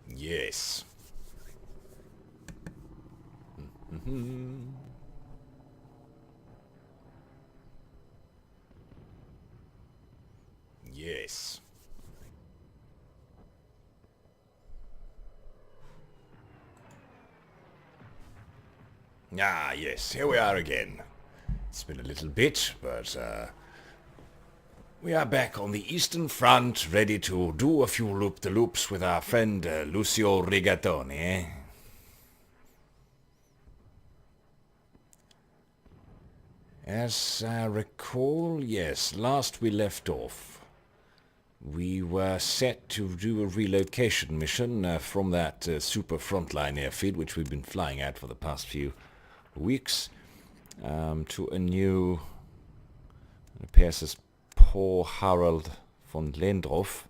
Yes. Yes. Ah, yes, here we are again. It's been a little bit, but we are back on the Eastern Front, ready to do a few loop-the-loops with our friend Lucio Rigatoni, eh? As I recall, yes, last we left off, we were set to do a relocation mission from that super frontline airfield, which we've been flying at for the past few weeks, to a new, it appears as poor Harald von Lendorf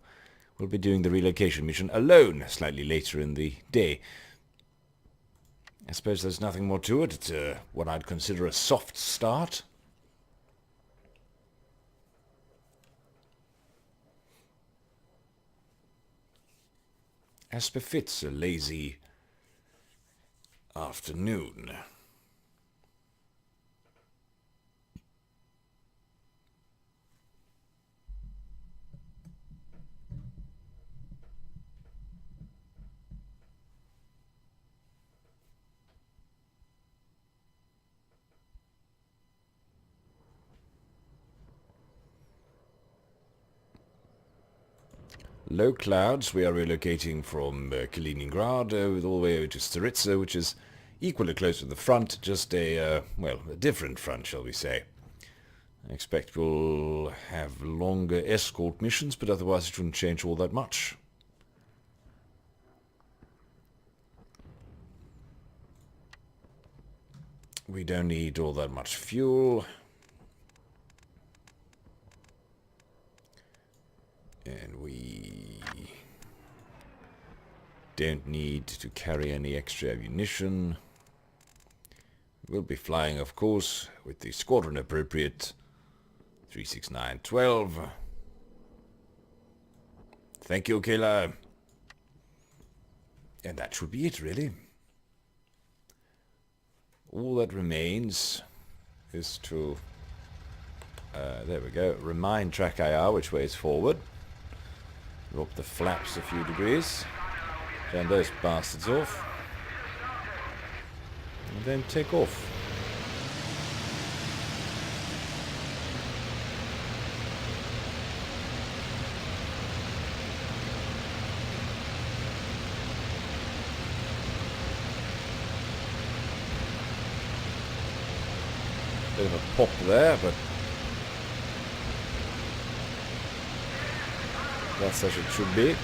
will be doing the relocation mission alone slightly later in the day. I suppose there's nothing more to it. It's what I'd consider a soft start. As befits a lazy afternoon. Low clouds, we are relocating from Kaliningrad all the way over to Staritsa, which is equally close to the front, just a different front, shall we say. I expect we'll have longer escort missions, but otherwise it shouldn't change all that much. We don't need all that much fuel. And we don't need to carry any extra ammunition. We'll be flying, of course, with the squadron appropriate 36912. Thank you, Kayla. And that should be it, really. All that remains is to, there we go, remind track IR which way is forward. Drop the flaps a few degrees. Turn those bastards off. And then take off. Bit of a pop there, but that's as it should be.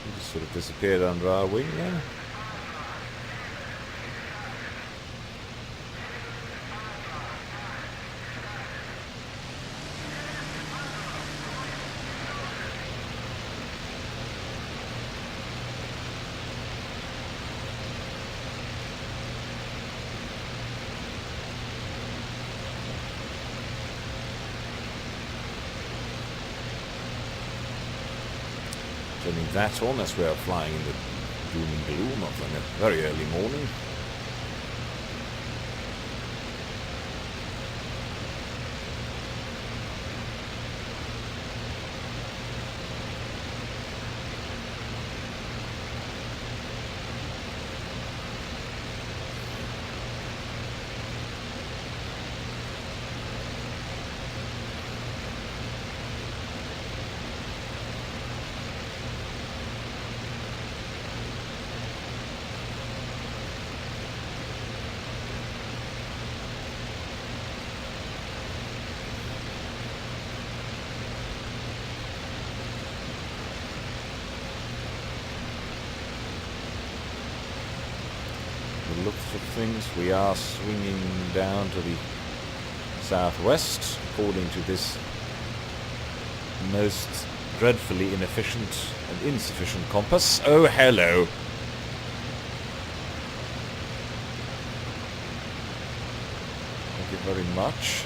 He just sort of disappeared under our wing there. Turning that on as we are flying in the doom and gloom of a very early morning. things, we are swinging down to the southwest, according to this most dreadfully inefficient and insufficient compass. Oh, hello! Thank you very much.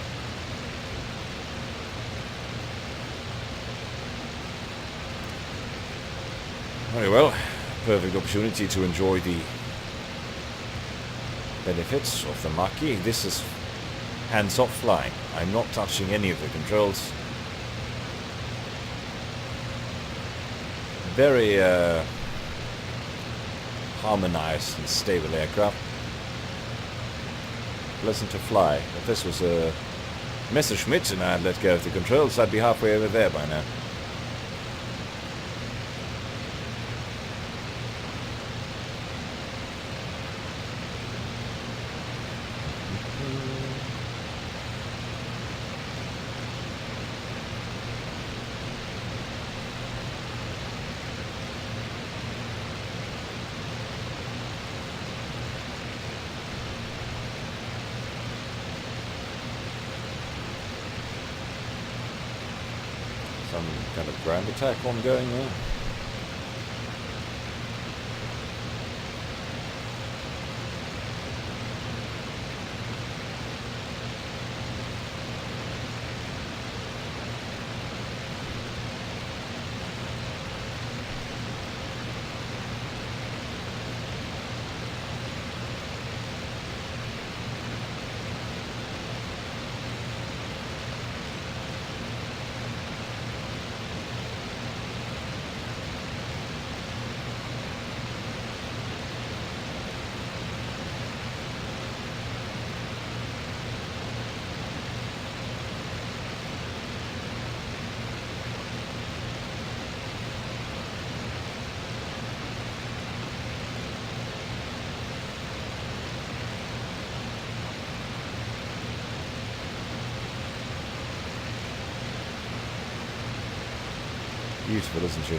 Very well. Perfect opportunity to enjoy the benefits of the Maki. This is hands-off flying. I'm not touching any of the controls. Very harmonized and stable aircraft. Pleasant to fly. If this was a Messerschmitt and I had let go of the controls, I'd be halfway over there by now. Some kind of ground attack ongoing there. Beautiful, isn't she?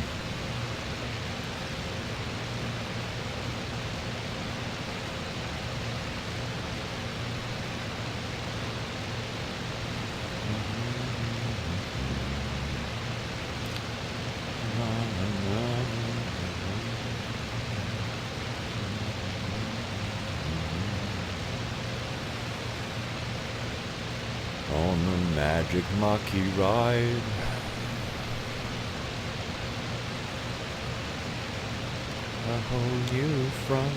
On the magic Maki ride. A whole new front,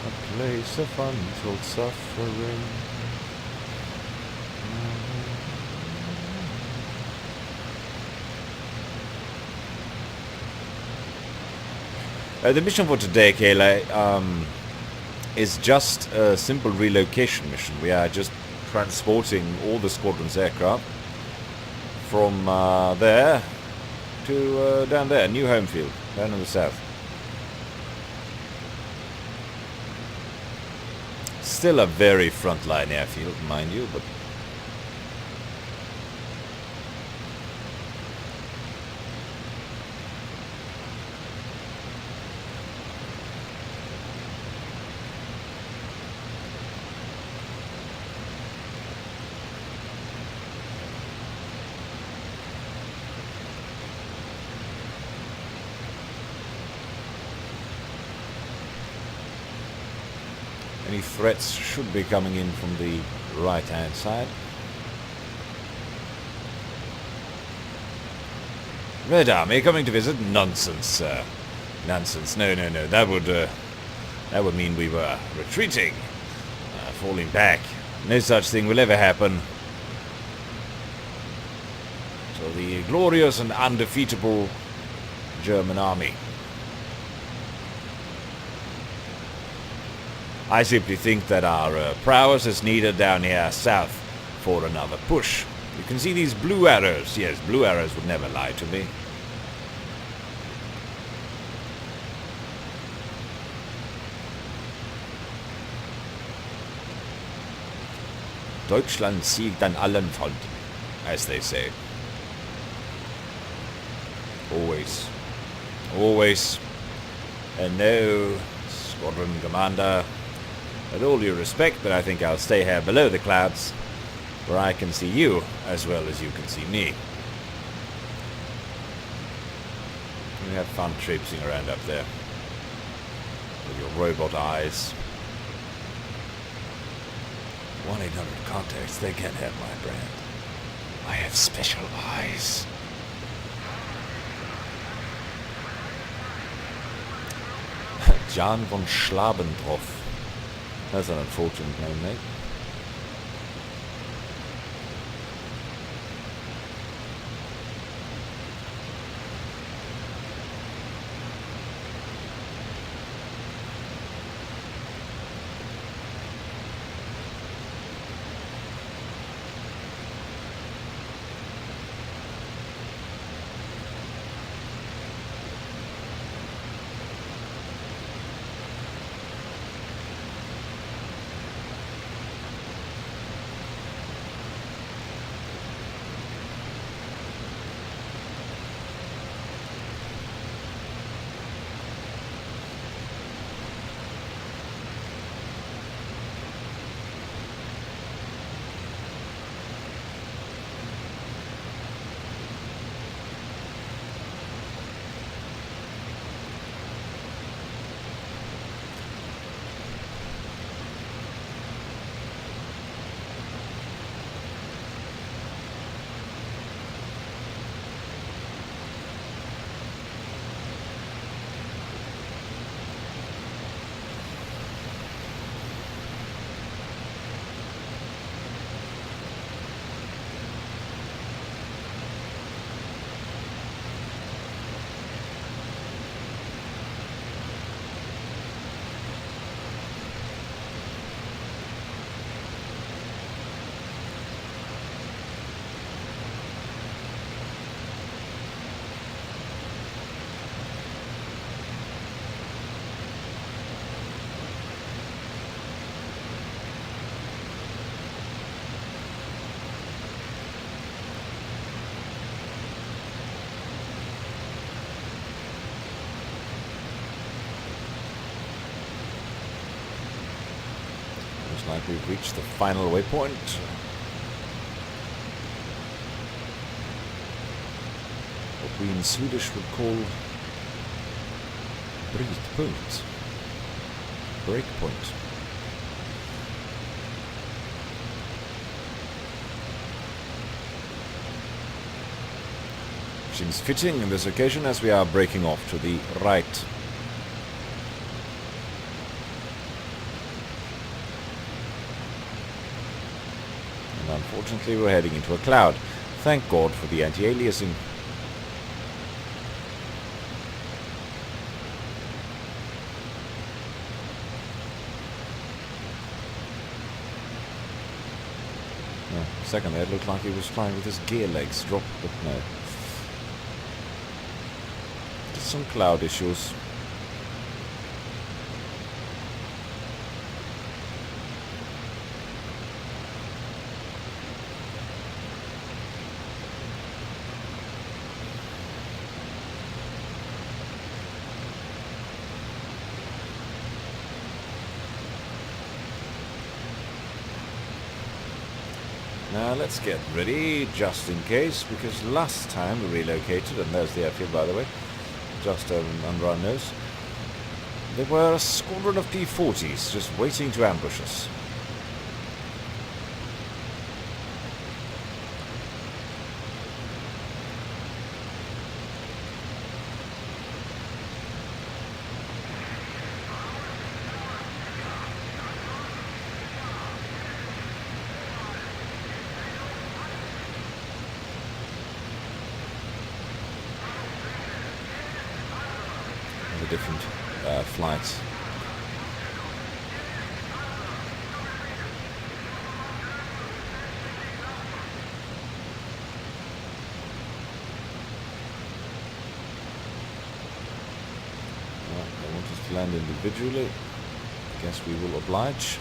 a place of untold suffering. The mission for today, Kayla, is just a simple relocation mission. We are just transporting all the squadron's aircraft from there to down there, new home field, down in the south. Still a very frontline airfield, mind you, but any threats should be coming in from the right-hand side. Red Army coming to visit? Nonsense, sir. Nonsense. No, no, no. That would mean we were retreating, falling back. No such thing will ever happen. So the glorious and undefeatable German army. I simply think that our prowess is needed down here south for another push. You can see these blue arrows. Yes, blue arrows would never lie to me. Deutschland siegt an allen Fronten, as they say. Always. Always. No, Squadron Commander. With all due respect, but I think I'll stay here below the clouds, where I can see you as well as you can see me. You have fun traipsing around up there with your robot eyes. 1-800 contacts, they can't have my brand. I have special eyes. Jan von Schlabendorf. That's an unfortunate name, mate. Like we've reached the final waypoint. What we in Swedish would call brytpunkt. Breakpoint. Seems fitting in this occasion as we are breaking off to the right. Unfortunately, we're heading into a cloud. Thank God for the anti-aliasing. No, second there, it looked like he was flying with his gear legs dropped, but no. Just some cloud issues. Now let's get ready, just in case, because last time we relocated, and there's the airfield by the way, just under our nose, there were a squadron of P-40s just waiting to ambush us. Different flights. Well, they want us to land individually. Guess we will oblige.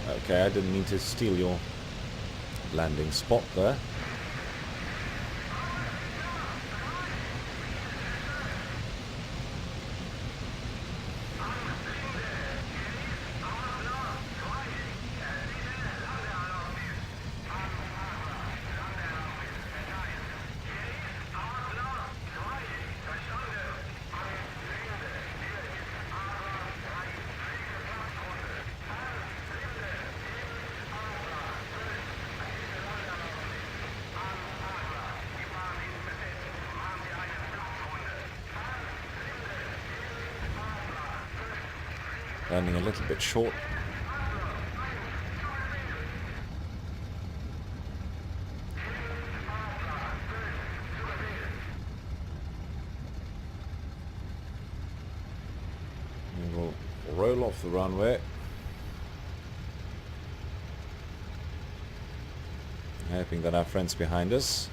Okay, I didn't mean to steal your landing spot there. Landing a little bit short. We will roll off the runway. Hoping that our friends behind us.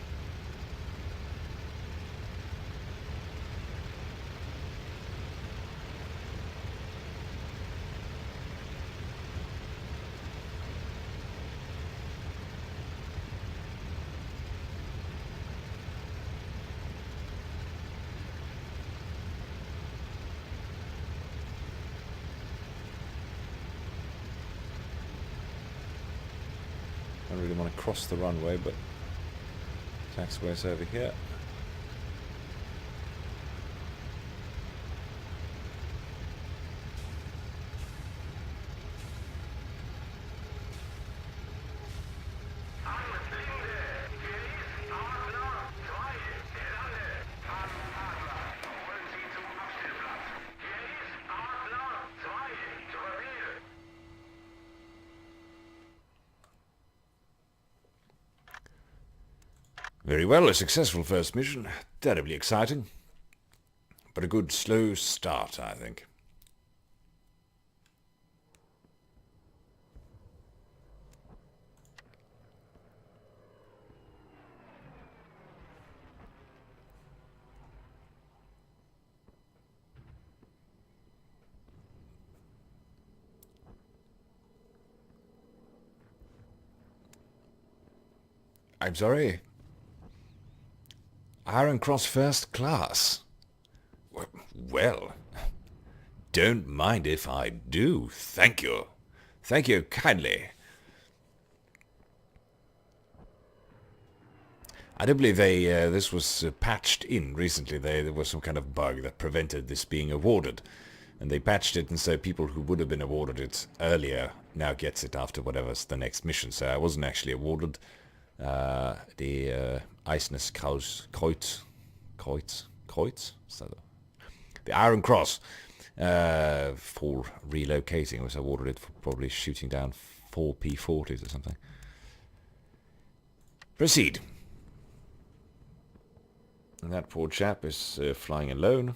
I don't really want to cross the runway, but taxiway's over here. Very well, a successful first mission. Terribly exciting. But a good slow start, I think. I'm sorry. Iron Cross First Class. Well, don't mind if I do. Thank you. Thank you kindly. I do believe this was patched in recently. There was some kind of bug that prevented this being awarded. And they patched it, and so people who would have been awarded it earlier now gets it after whatever's the next mission. So I wasn't actually awarded the Eisnes Kreuz? So the Iron Cross for relocating. I was awarded it for probably shooting down 4 P-40s or something. Proceed. And that poor chap is flying alone.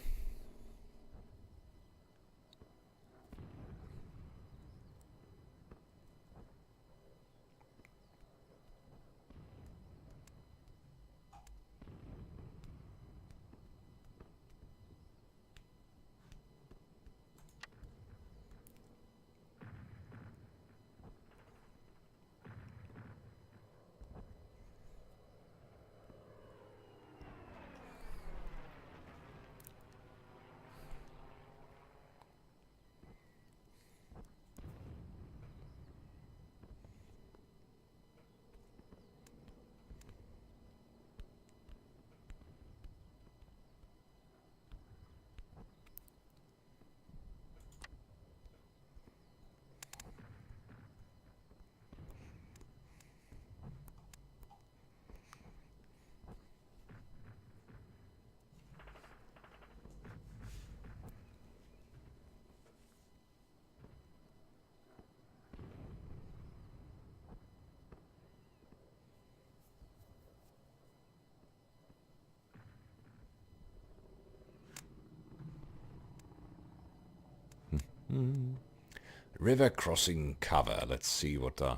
River crossing cover. Let's see what the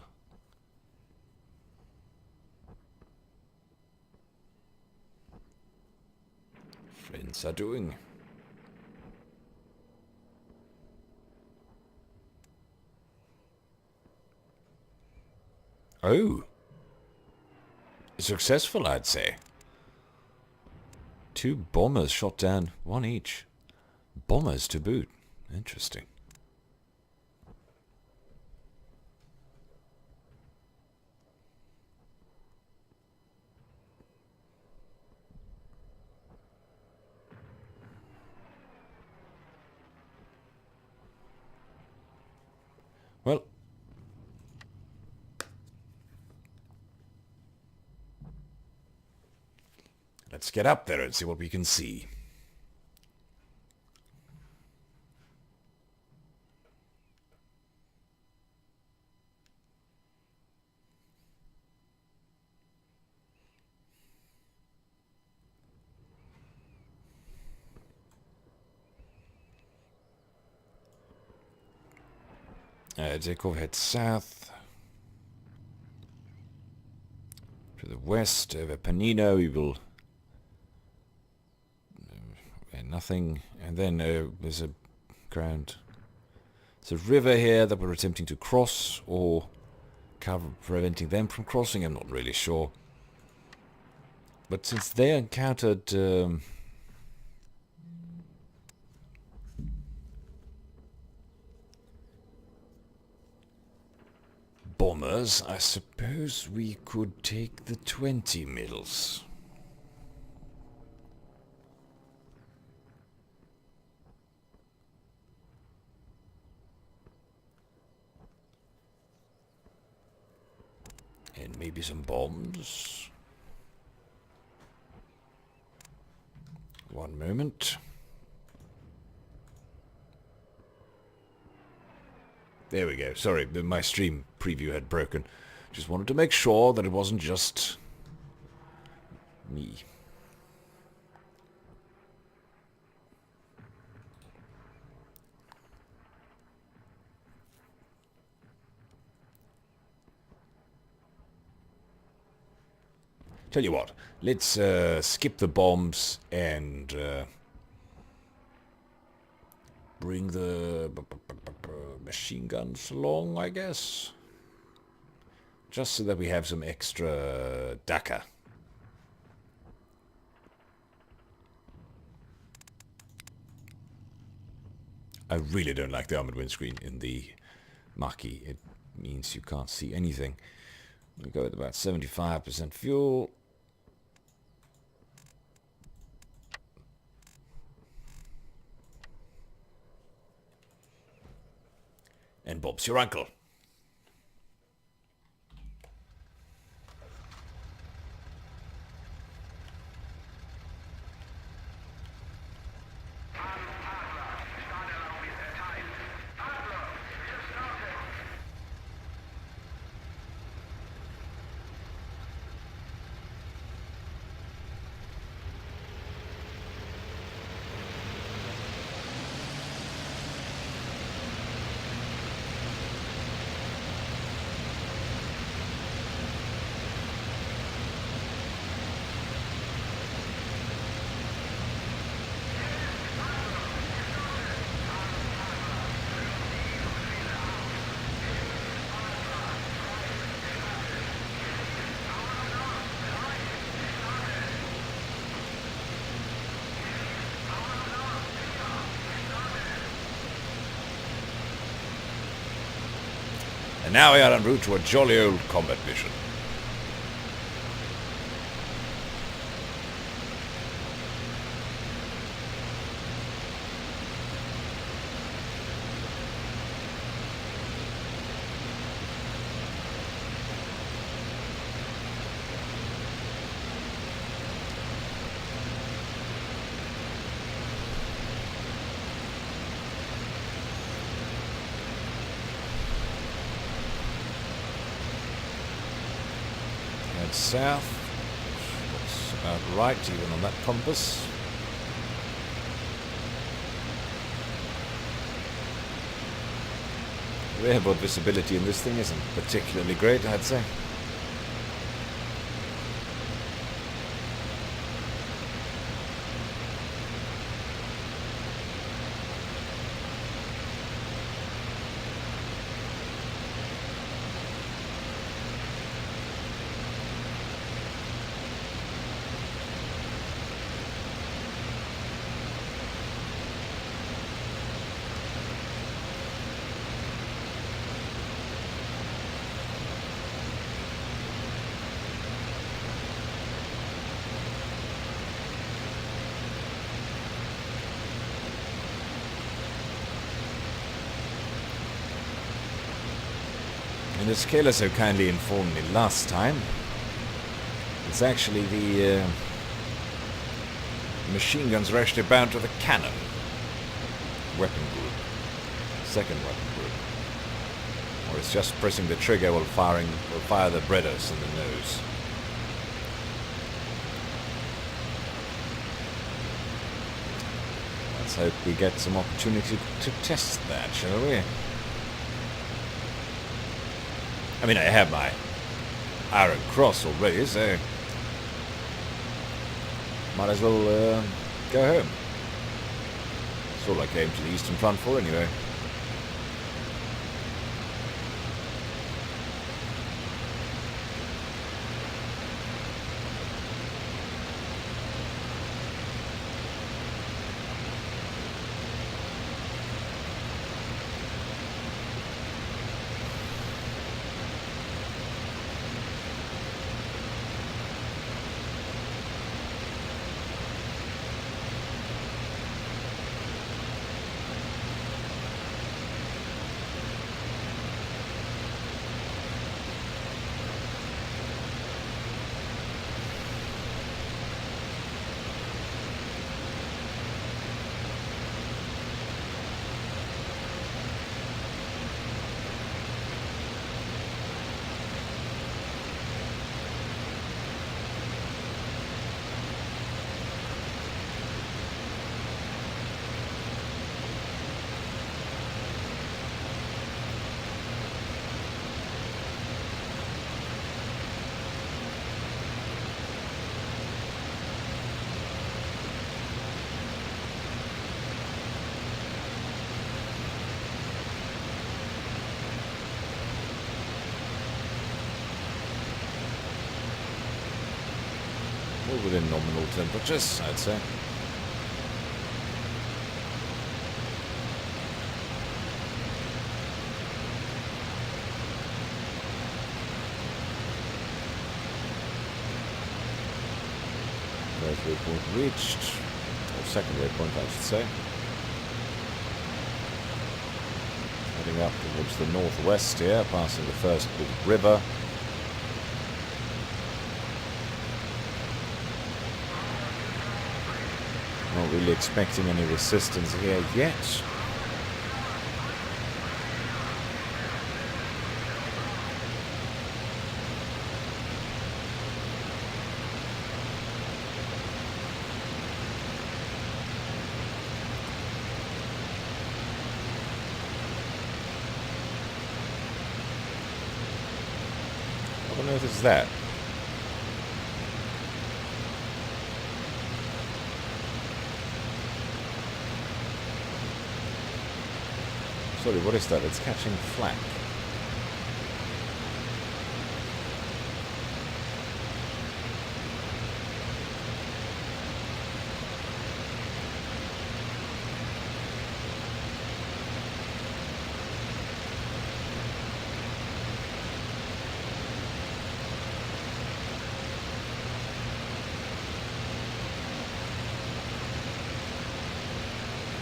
friends are doing. Oh. Successful, I'd say. 2 bombers shot down, 1 each. Bombers to boot. Interesting. Well, let's get up there and see what we can see. Jacob heads south. To the west, over Panino, we will... nothing. And then there's a ground... There's a river here that we're attempting to cross, or preventing them from crossing, I'm not really sure. But since they encountered... bombers, I suppose we could take the 20 mils. And maybe some bombs. One moment. There we go. Sorry, my stream preview had broken. Just wanted to make sure that it wasn't just me. Tell you what, let's skip the bombs and bring the machine guns along, I guess. Just so that we have some extra dakka. I really don't like the armored windscreen in the Mach-E. It means you can't see anything. We go with about 75% fuel. And Bob's your uncle. And now we are en route to a jolly old combat mission. South. That's about right, even on that compass. Rearboard visibility in this thing isn't particularly great, I'd say. And as Kayla so kindly informed me last time, it's actually the machine guns are actually bound to the cannon weapon group, second weapon group. Or it's just pressing the trigger while fire the breaders in the nose. Let's hope we get some opportunity to test that, shall we? I mean, I have my Iron Cross already, so might as well go home. That's all I came to the Eastern Front for anyway. All within nominal temperatures, I'd say. First waypoint reached, or second waypoint I should say. Heading up towards the northwest here, passing the first big river. Not really expecting any resistance here yet. What on earth is that? Sorry, what is that? It's catching flak.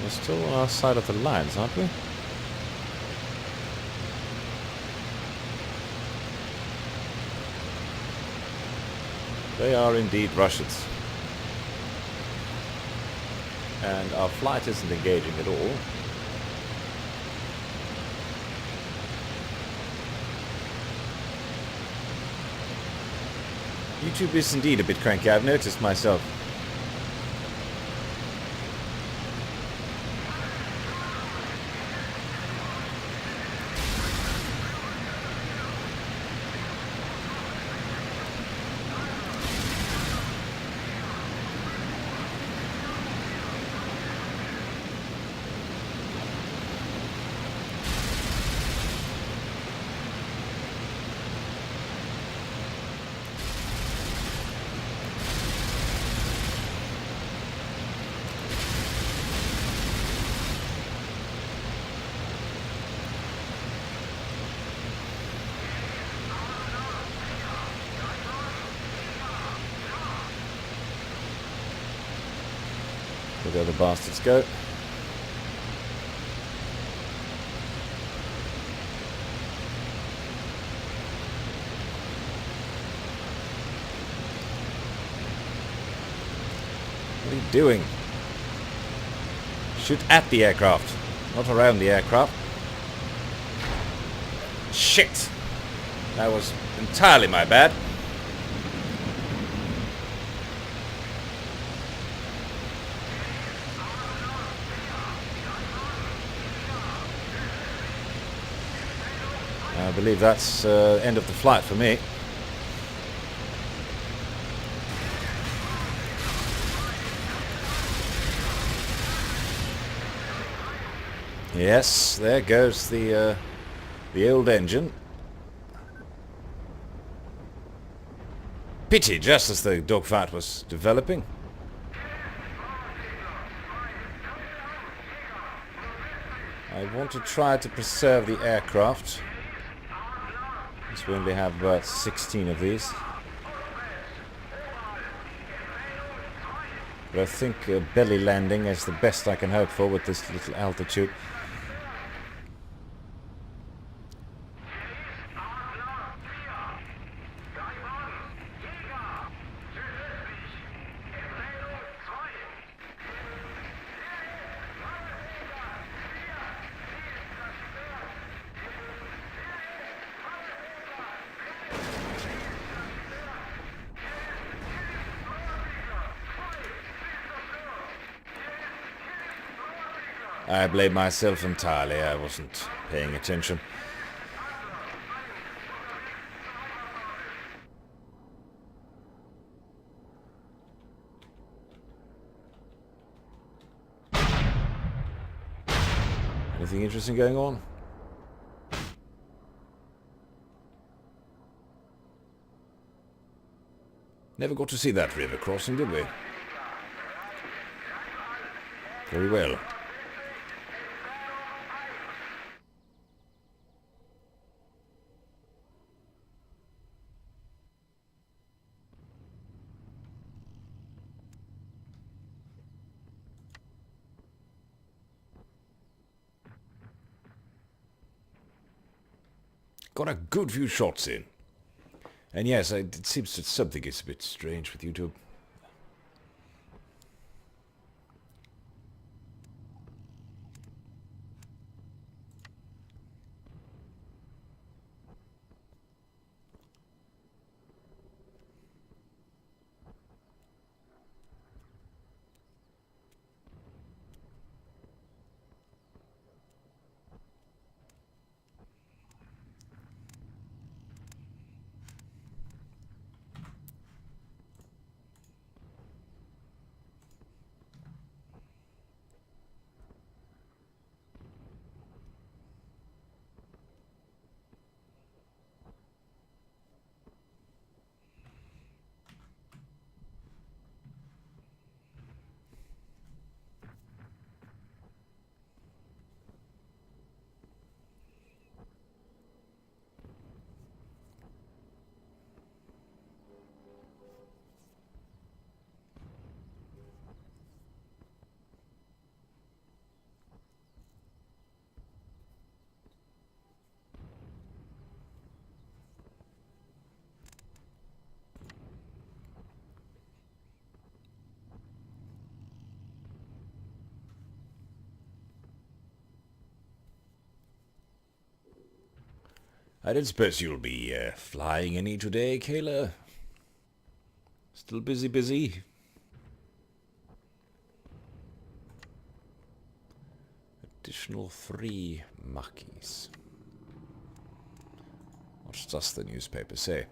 We're still on our side of the lines, aren't we? They are indeed Russians. And our flight isn't engaging at all. YouTube is indeed a bit cranky, I've noticed myself. Where the other bastards go. What are you doing? Shoot at the aircraft, not around the aircraft. Shit! That was entirely my bad. I believe that's end of the flight for me. Yes, there goes the old engine. Pity, just as the dogfight was developing. I want to try to preserve the aircraft. Because we only have about 16 of these. But I think belly landing is the best I can hope for with this little altitude. I blame myself entirely. I wasn't paying attention. Anything interesting going on? Never got to see that river crossing, did we? Very well. Got a good few shots in. And yes, it seems that something is a bit strange with YouTube. I don't suppose you'll be flying any today, Kayla? Still busy? Additional 3 Mackies. What does the newspaper say?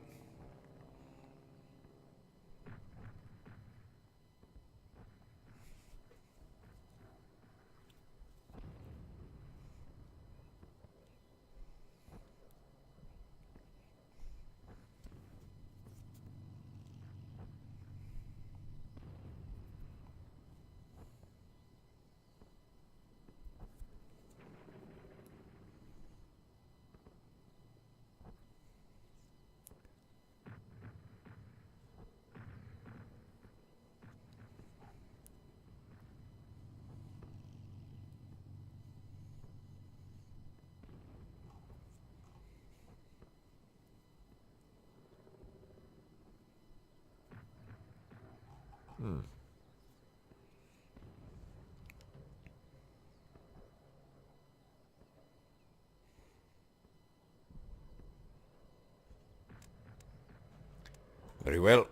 Very well.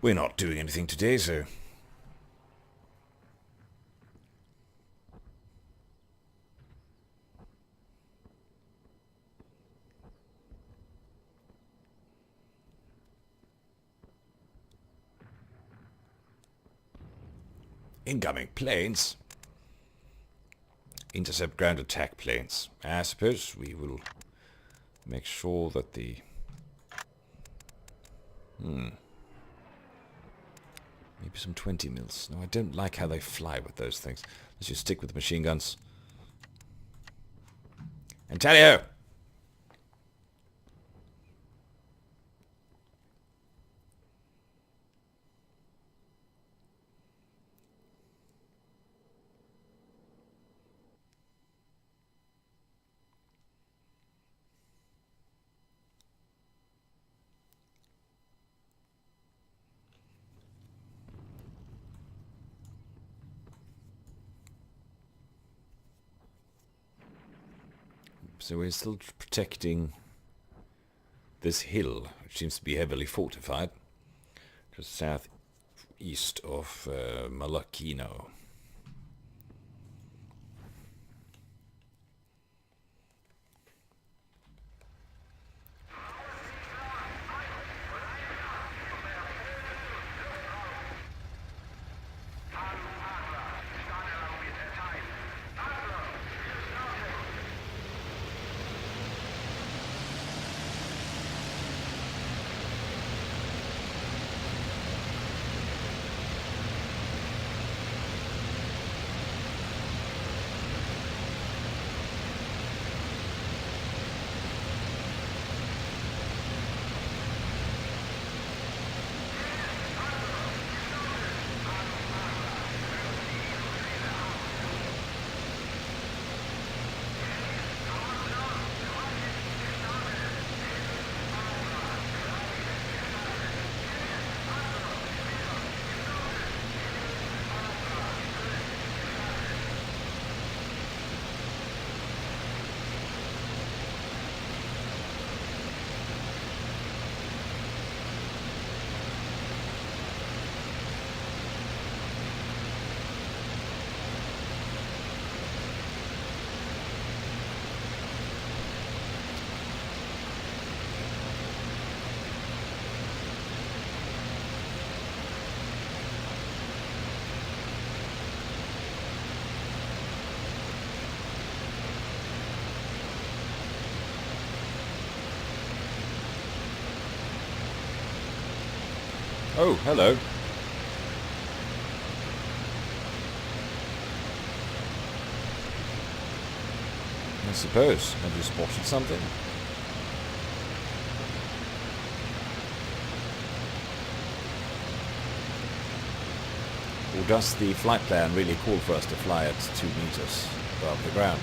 We're not doing anything today, so... Incoming planes. Intercept ground attack planes. I suppose we will make sure that the... Maybe some 20 mils. No, I don't like how they fly with those things. Let's just stick with the machine guns. And tally-ho! So we're still protecting this hill, which seems to be heavily fortified, just southeast of Malakino. Oh, hello. I suppose. Have you spotted something? Or does the flight plan really call for us to fly at 2 meters above the ground?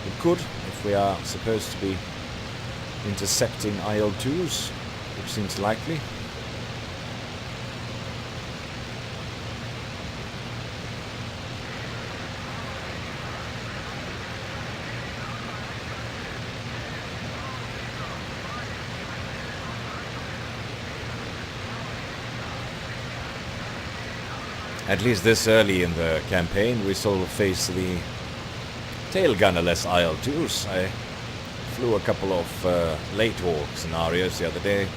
It could, if we are supposed to be intercepting IL2s, which seems likely. At least this early in the campaign, we sort of face the tail gunnerless IL2s. I flew a couple of late hawk scenarios the other day.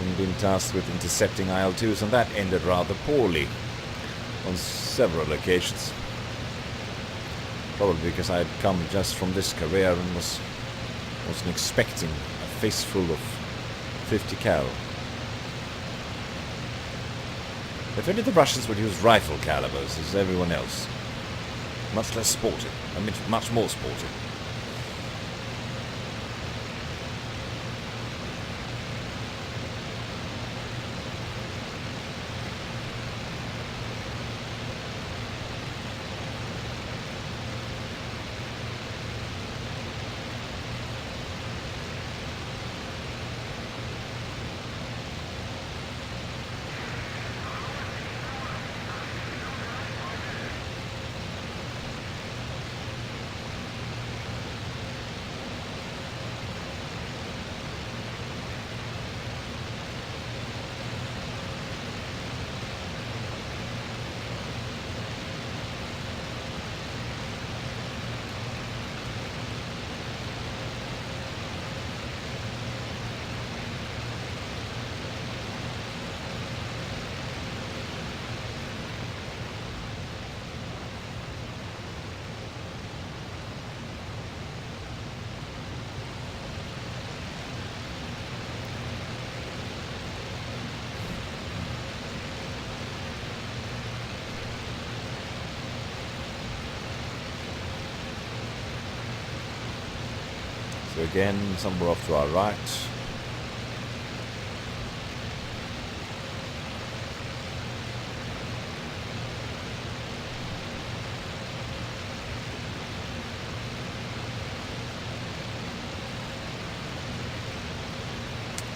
And been tasked with intercepting IL2s, and that ended rather poorly on several occasions. Probably because I had come just from this career and wasn't expecting a face full of 50 cal. If only the Russians would use rifle calibers as everyone else. Much less sporty. I mean, much more sporty. So again, somewhere off to our right.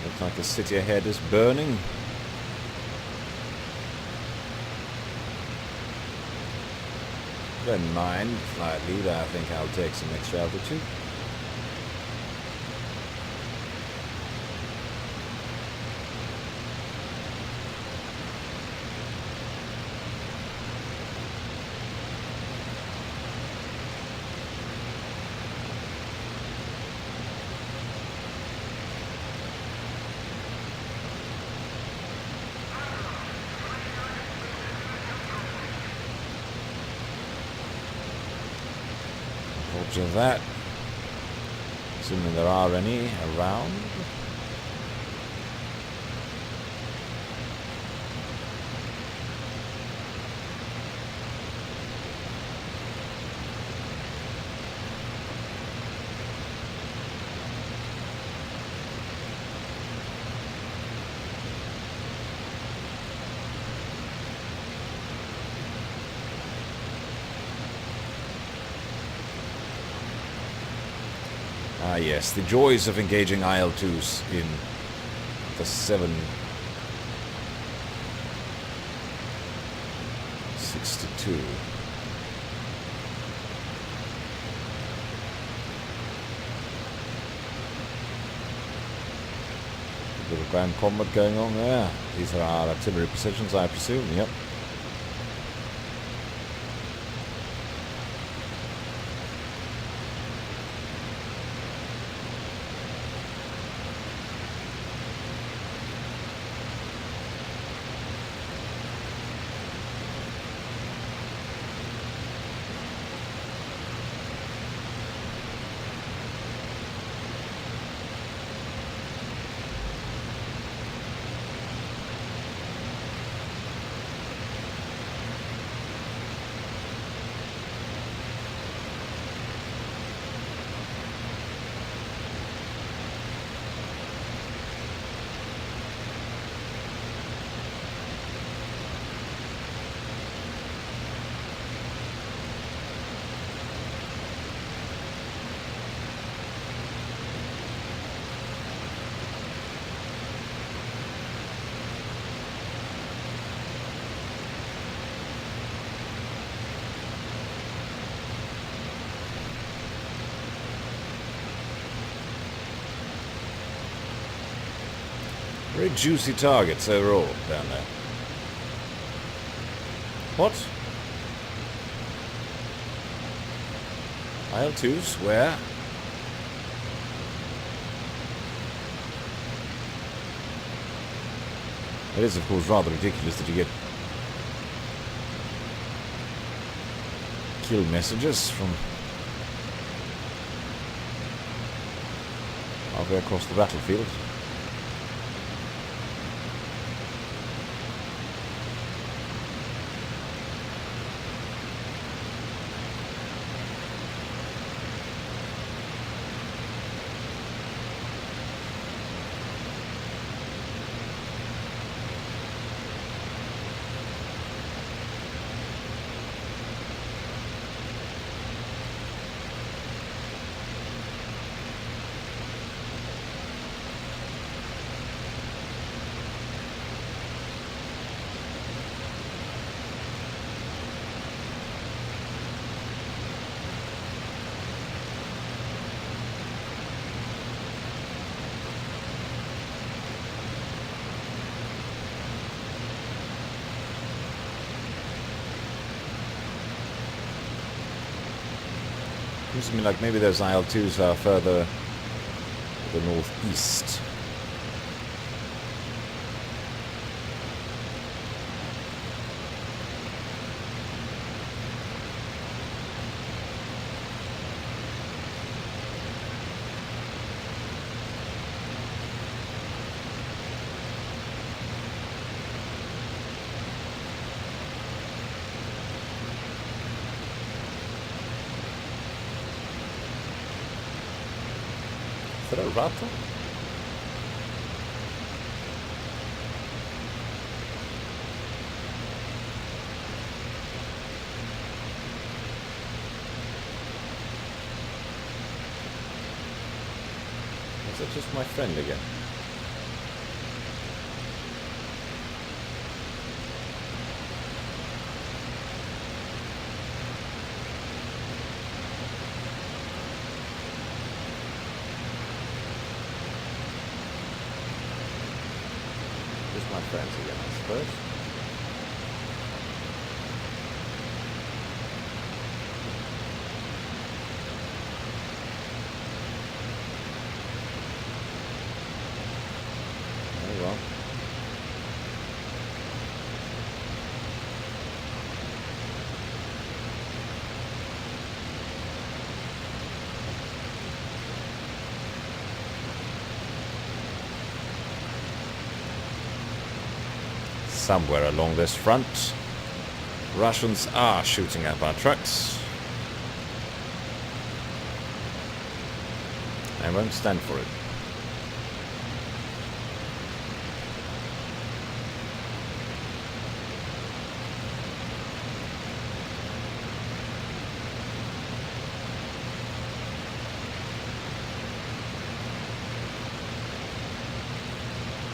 Looks like the city ahead is burning. Don't mind slightly, but I think I'll take some extra altitude. Roger that. Assuming there are any around. Ah yes, the joys of engaging IL2s in the 762. A bit of ground combat going on there. These are our artillery positions, I presume, yep. Very juicy targets overall down there. What? IL2s? Where? It is, of course, rather ridiculous that you get kill messages from halfway across the battlefield. Seems to me like maybe those IL2s are further to the northeast. that a Rata? Is that just my friend again? Just my friends again, I suppose. Oh well. Somewhere along this front, Russians are shooting at our trucks. I won't stand for it.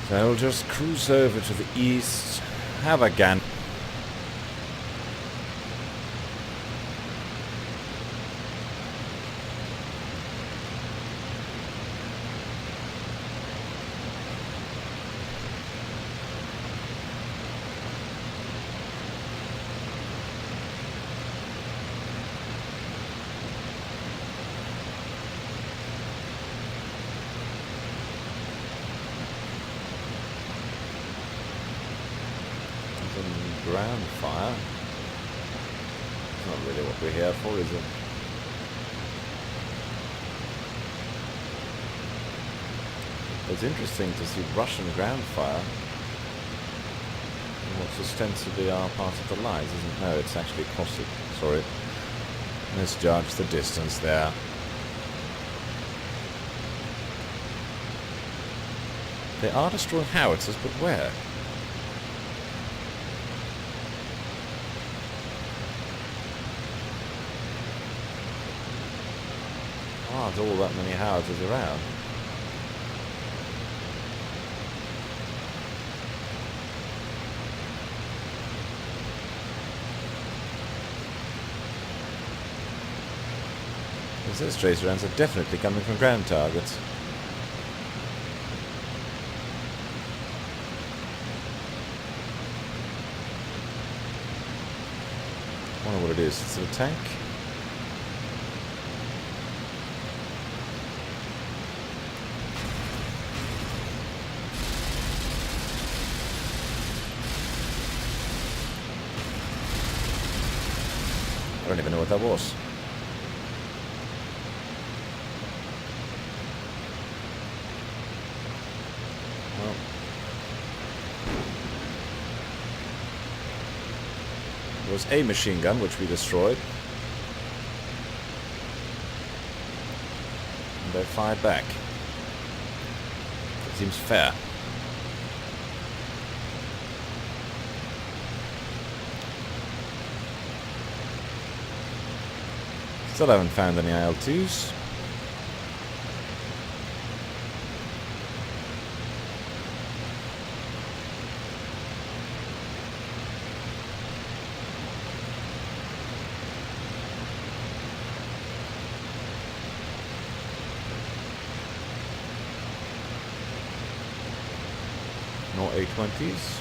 So I'll just cruise over to the east, have a gan. Ground fire. It's not really what we're here for, is it? It's interesting to see Russian ground fire in what's ostensibly our part of the lines, isn't it? No, it's actually across it. Sorry. Misjudged the distance there. They are destroying howitzers, but where? There's all that many howitzers around. Because those tracer rounds are definitely coming from ground targets. I wonder what it is. It's a tank? I don't even know what that was. Well, there was a machine gun which we destroyed. And they fired back. It seems fair. Still haven't found any IL2s. No A20s.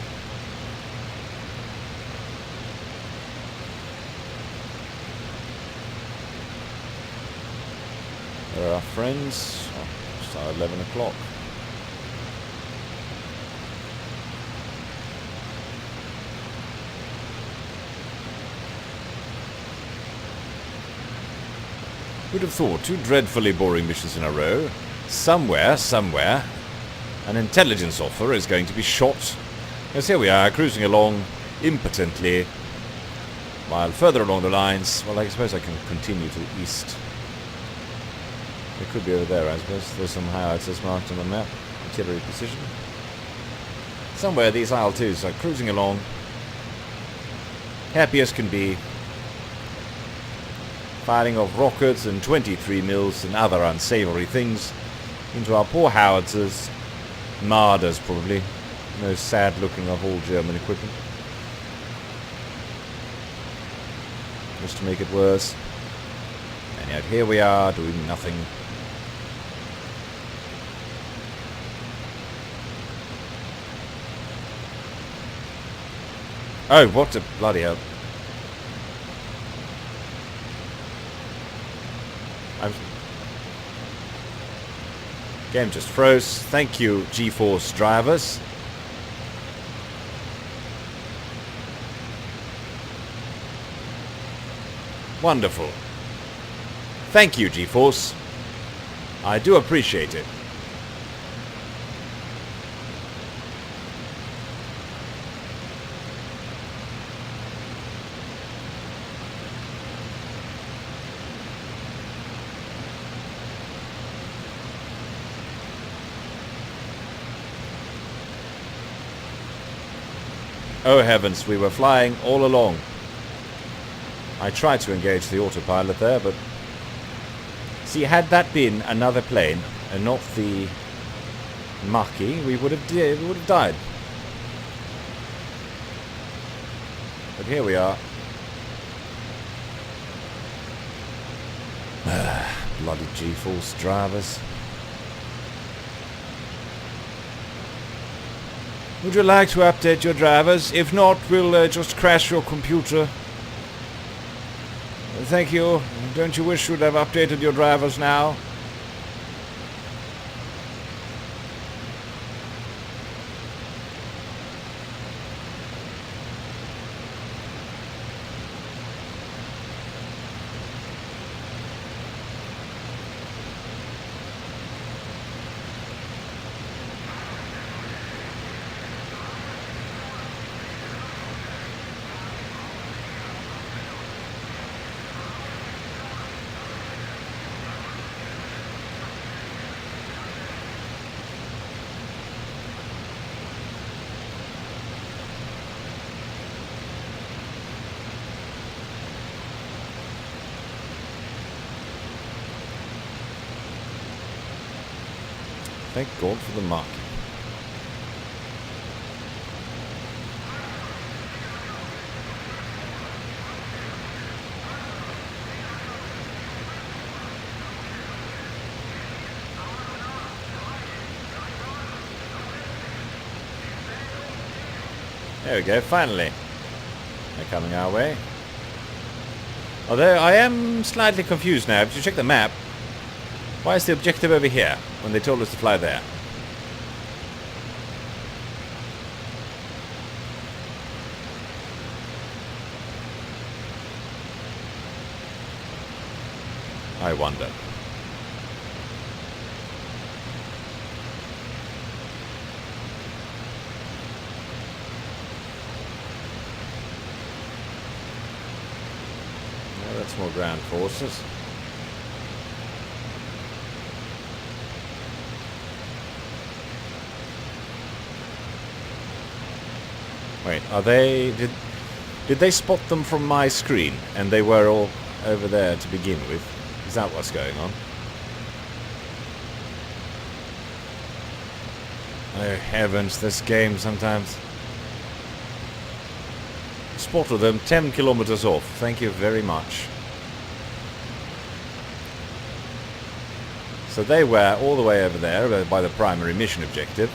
There are our friends. Oh, it's now 11 o'clock. Who'd have thought 2 dreadfully boring missions in a row? Somewhere, an intelligence offer is going to be shot. Yes, here we are, cruising along impotently. While further along the lines, well, I suppose I can continue to the east. It could be over there, I suppose. There's some howitzers marked on the map. Artillery position. Somewhere these IL2s are cruising along. Happy as can be. Firing off rockets and 23 mils and other unsavory things into our poor howitzers. Marders, probably. Most sad looking of all German equipment. Just to make it worse. And yet here we are doing nothing. Oh, what a bloody hell. Game just froze. Thank you, GeForce drivers. Wonderful. Thank you, GeForce. I do appreciate it. Oh heavens, we were flying all along. I tried to engage the autopilot there, but... See, had that been another plane, and not the Maki, we would have died. But here we are. Bloody GeForce drivers. Would you like to update your drivers? If not, we'll just crash your computer. Thank you. Don't you wish you'd have updated your drivers now? Thank God for the market. There we go, finally. They're coming our way. Although I am slightly confused now. If you check the map, why is the objective over here when they told us to fly there? I wonder. Well, that's more ground forces. Wait, are they... Did they spot them from my screen and they were all over there to begin with? Is that what's going on? Oh heavens, this game sometimes. Spotted them 10 kilometers off. Thank you very much. So they were all the way over there by the primary mission objective.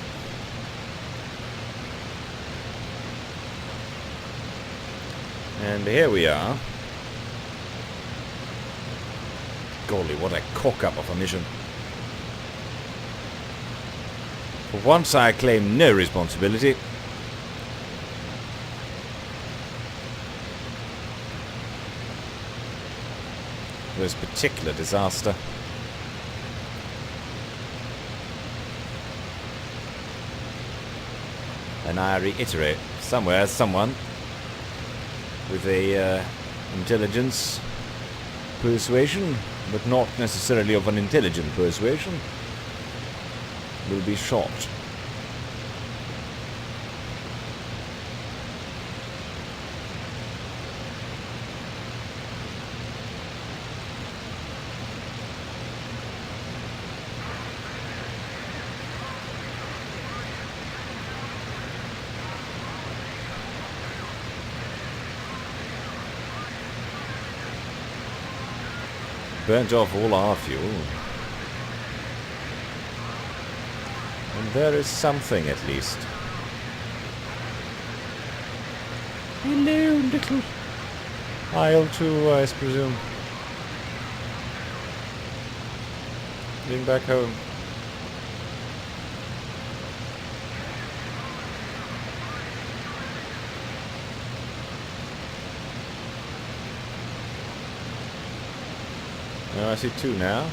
And here we are. Golly, what a cock-up of a mission. For once I claim no responsibility. For this particular disaster. And I reiterate, somewhere, someone with a intelligence persuasion but not necessarily of an intelligent persuasion, will be shot. Burnt off all our fuel. And there is something at least. Hello, little IL2, I presume. Getting back home. No, I see two now.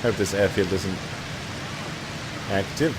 Hope this airfield isn't active.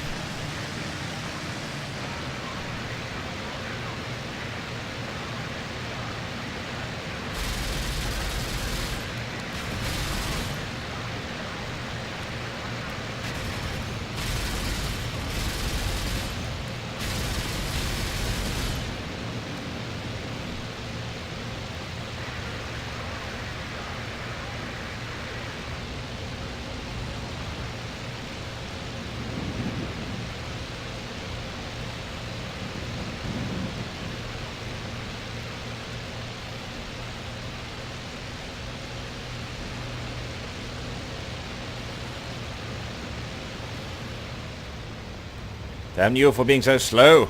Damn you for being so slow.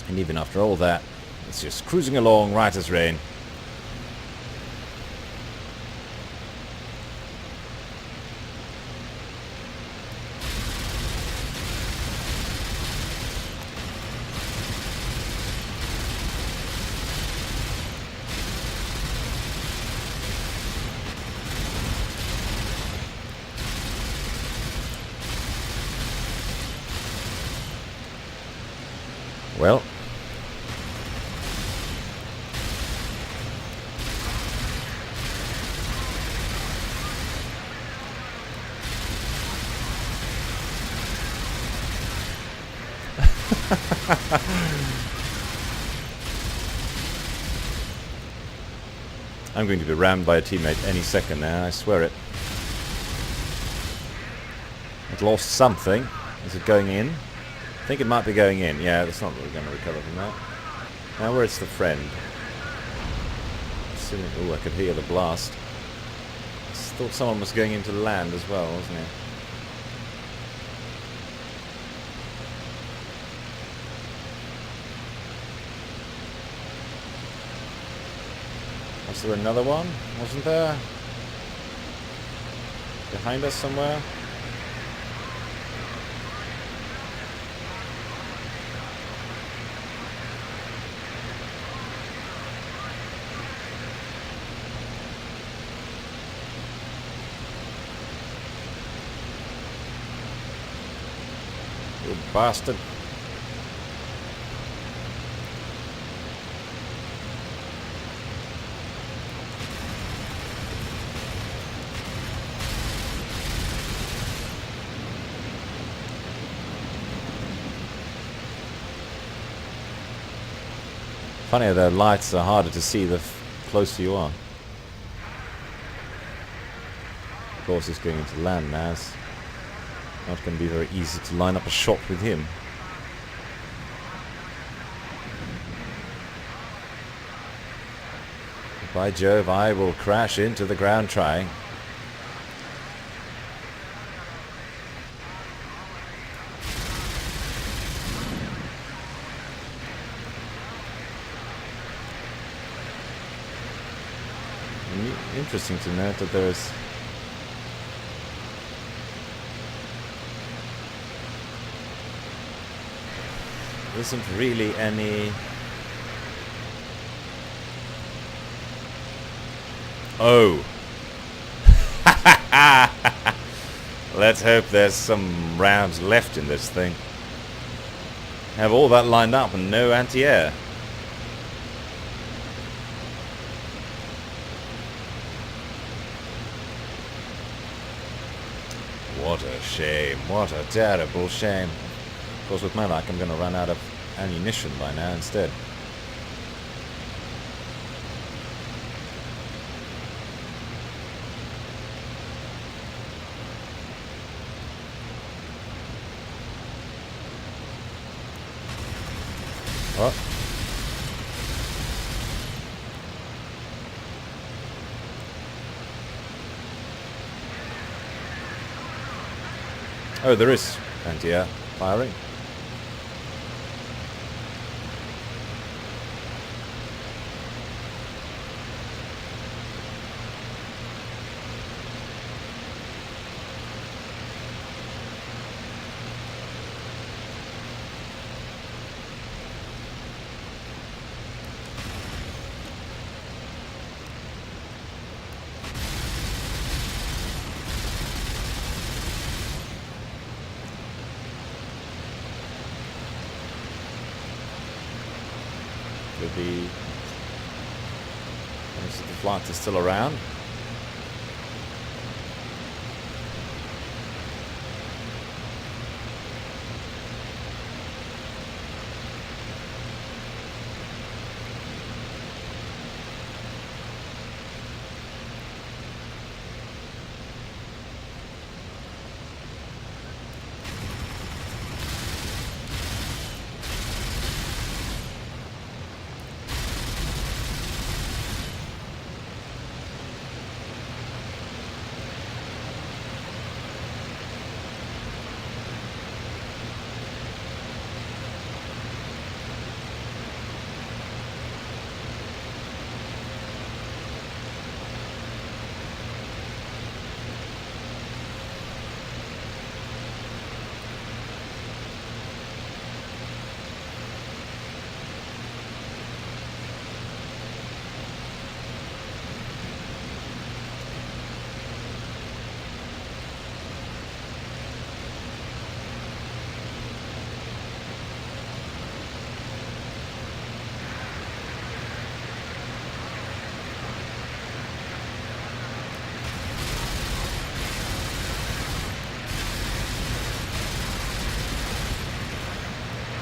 And even after all that, it's just cruising along right as rain. Well, I'm going to be rammed by a teammate any second now, I swear it. It lost something. Is it going in? I think it might be going in. Yeah, that's not really going to recover from that. Now where's the friend? Oh, I could hear the blast. I thought someone was going into land as well, wasn't he? Was there another one? Wasn't there? Behind us somewhere? You bastard. Funny, the lights are harder to see the closer you are. Of course, he's going into land now. It's not going to be very easy to line up a shot with him. By Jove, I will crash into the ground trying. Interesting to note that there isn't really any... Oh! Let's hope there's some rounds left in this thing. Have all that lined up and no anti-air. What a shame. What a terrible shame. Of course, with my luck, I'm going to run out of ammunition by now instead. What? Oh, there is anti-air firing. Could be... Most of the flights are still around.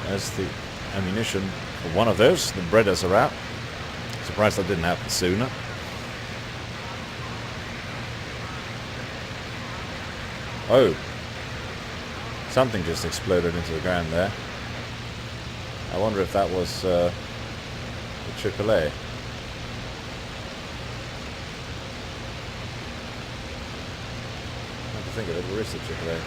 There's the ammunition for one of those. The breaders are out. Surprised that didn't happen sooner. Oh. Something just exploded into the ground there. I wonder if that was the AAA. Come to think of it, where is the AAA?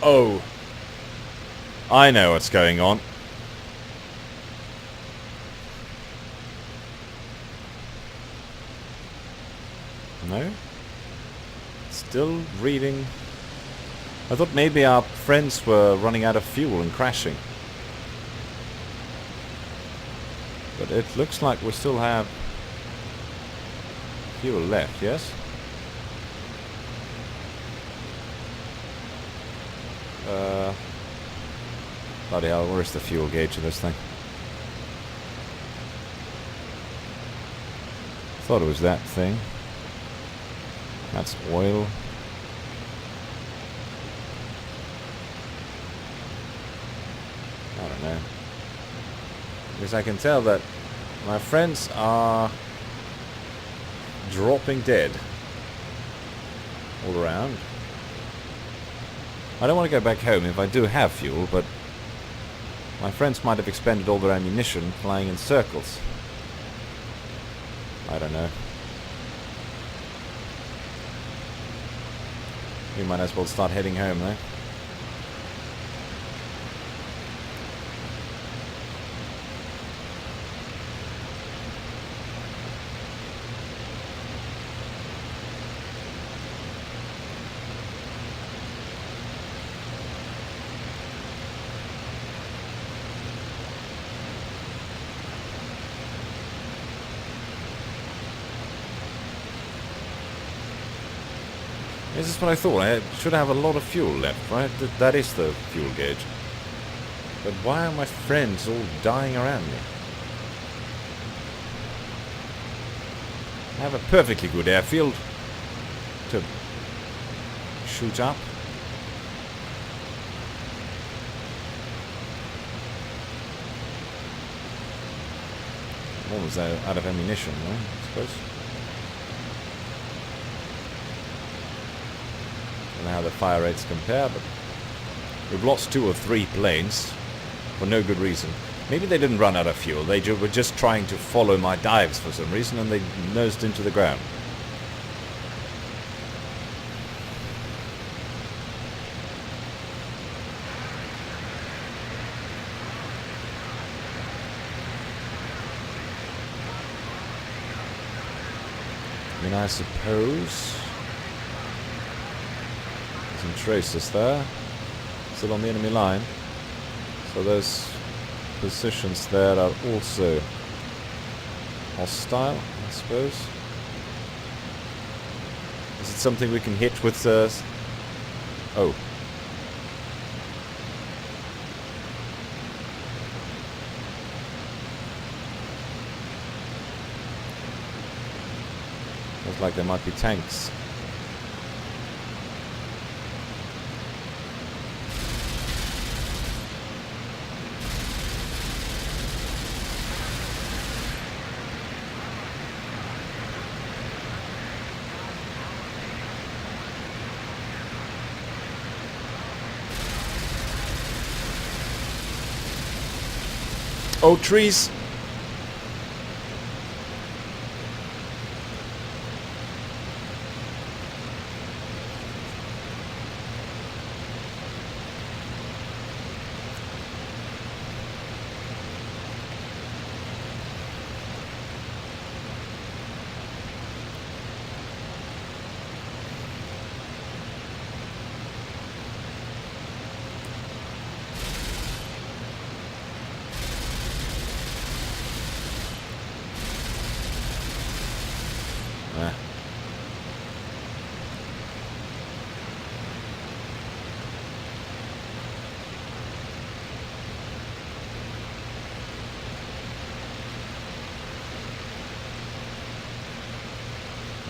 Oh, I know what's going on. No? Still reading. I thought maybe our friends were running out of fuel and crashing. But it looks like we still have Fuel left, yes? Bloody hell, where's the fuel gauge of this thing? Thought it was that thing. That's oil. I don't know. Because I can tell that my friends are dropping dead all around. I don't want to go back home if I do have fuel, but my friends might have expended all their ammunition flying in circles. I don't know. We might as well start heading home though. This is what I thought. I should have a lot of fuel left, right? That is the fuel gauge. But why are my friends all dying around me? I have a perfectly good airfield to shoot up. I'm almost out of ammunition, right? I suppose. How the fire rates compare, but we've lost 2 or 3 planes for no good reason. Maybe they didn't run out of fuel, they were just trying to follow my dives for some reason and they nosed into the ground. I mean, I suppose some tracers there, still on the enemy line, so those positions there are also hostile, I suppose. Is it something we can hit with oh. Looks like there might be tanks. Oh, trees!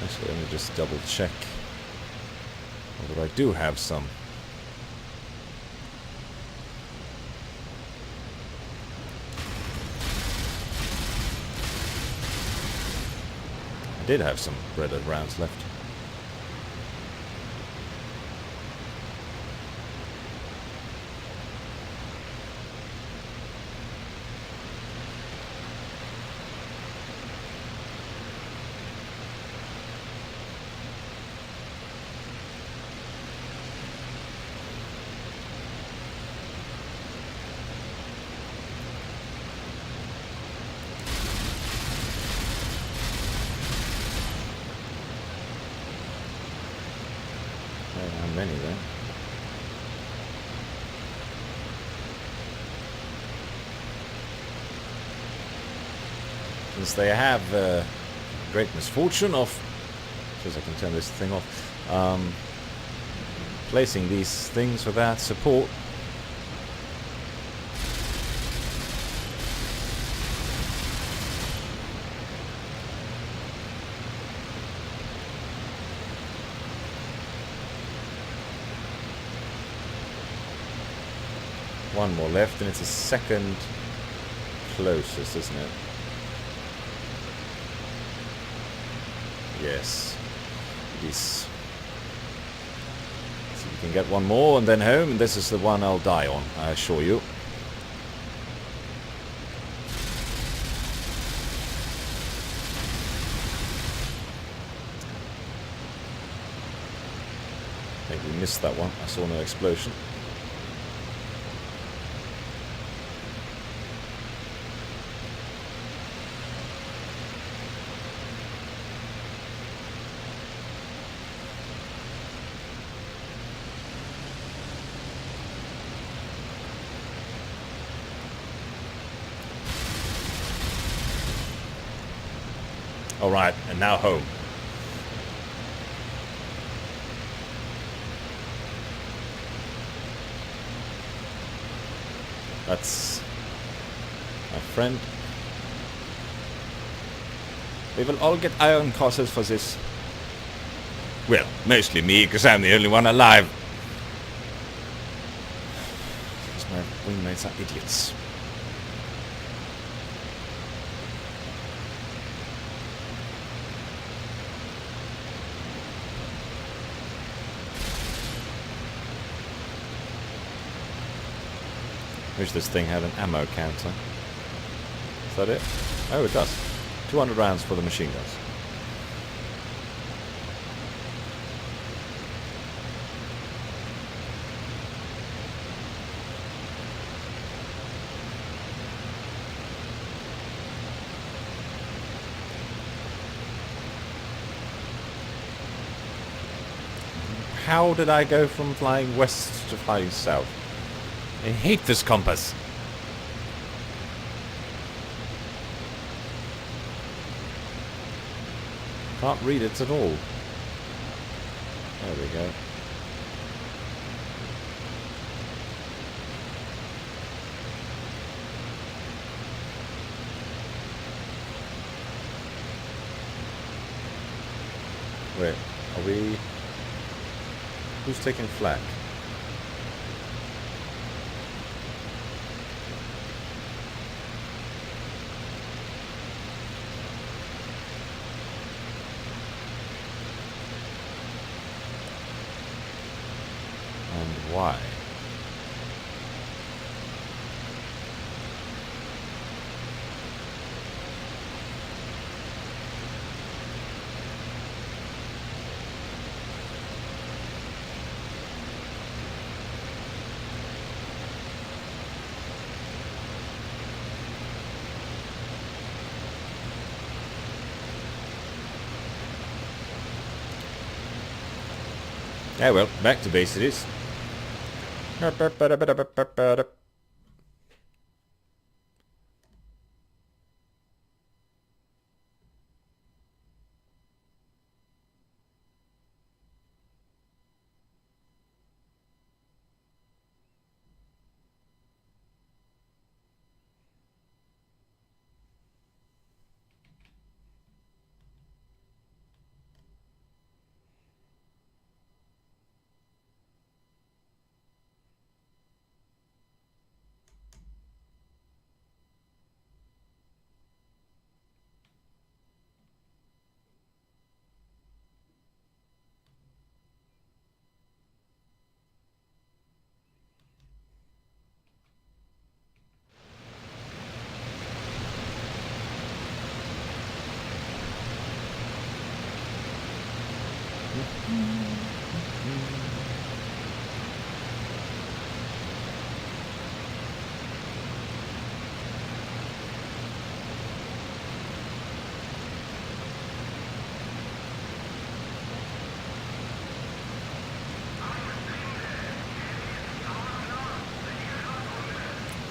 Actually, let me just double check whether I do have some. I did have some red rounds left. How many then? Since they have great misfortune of Suppose I can turn this thing off. Placing these things without support. One more left, and it's a second closest, isn't it? Yes, it is. See if we can get one more and then home, and this is the one I'll die on, I assure you. I think we missed that one. I saw no explosion. Alright, and now home. That's my friend. We will all get iron crosses for this. Well, mostly me, because I'm the only one alive. Because my wingmates are idiots. Wish this thing had an ammo counter. Is that it? Oh, it does. 200 rounds for the machine guns. How did I go from flying west to flying south? I hate this compass. Can't read it at all. There we go. Wait, are we... Who's taking flak? Why? Yeah, well, back to base it is.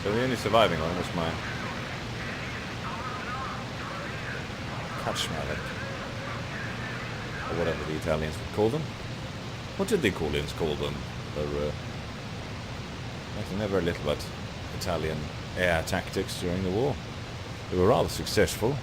So the only surviving one was my catch mallet. or whatever the Italians would call them. What did the Italians call them? I know very little about Italian air tactics during the war. They were rather successful.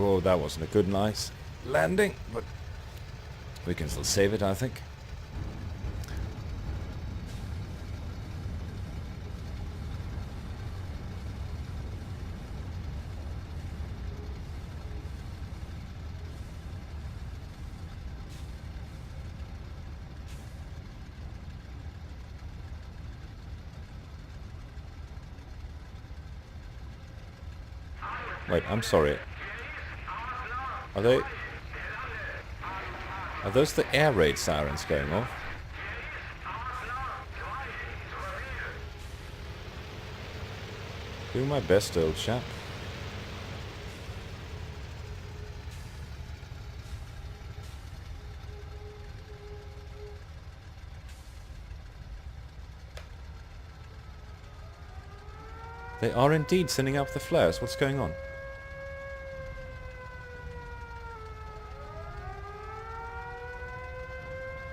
Oh, that wasn't a good, nice landing, but we can still save it, I think. Wait, I'm sorry. Are those the air raid sirens going off? Do my best, old chap. They are indeed sending up the flares. What's going on?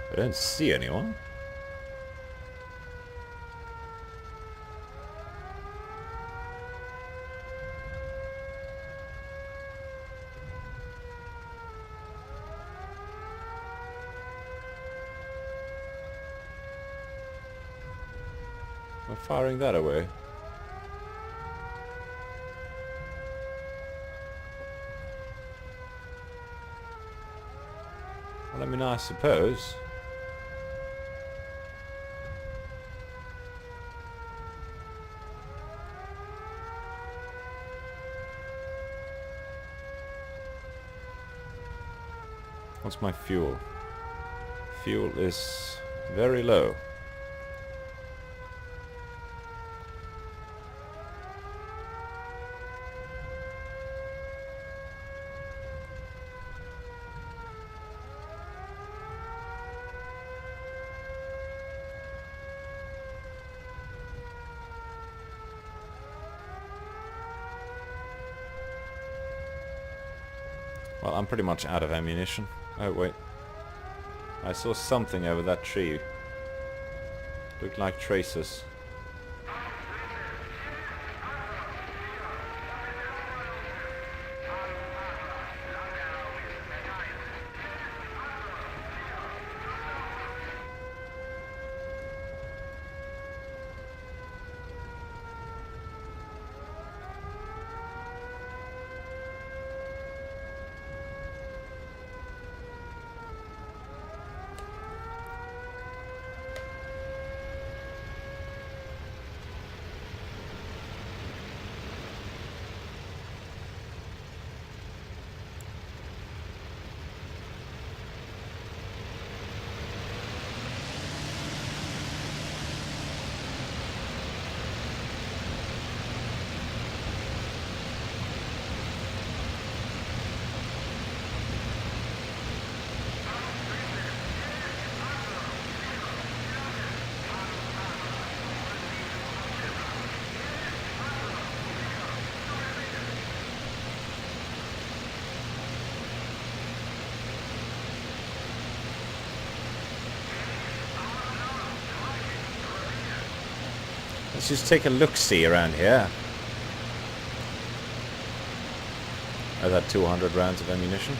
I don't see anyone. We're firing that away. Well, I mean, I suppose. What's my fuel? Fuel is very low. Well, I'm pretty much out of ammunition. Oh, wait. I saw something over that tree. Looked like tracers. Let's just take a look-see around here. I had 200 rounds of ammunition.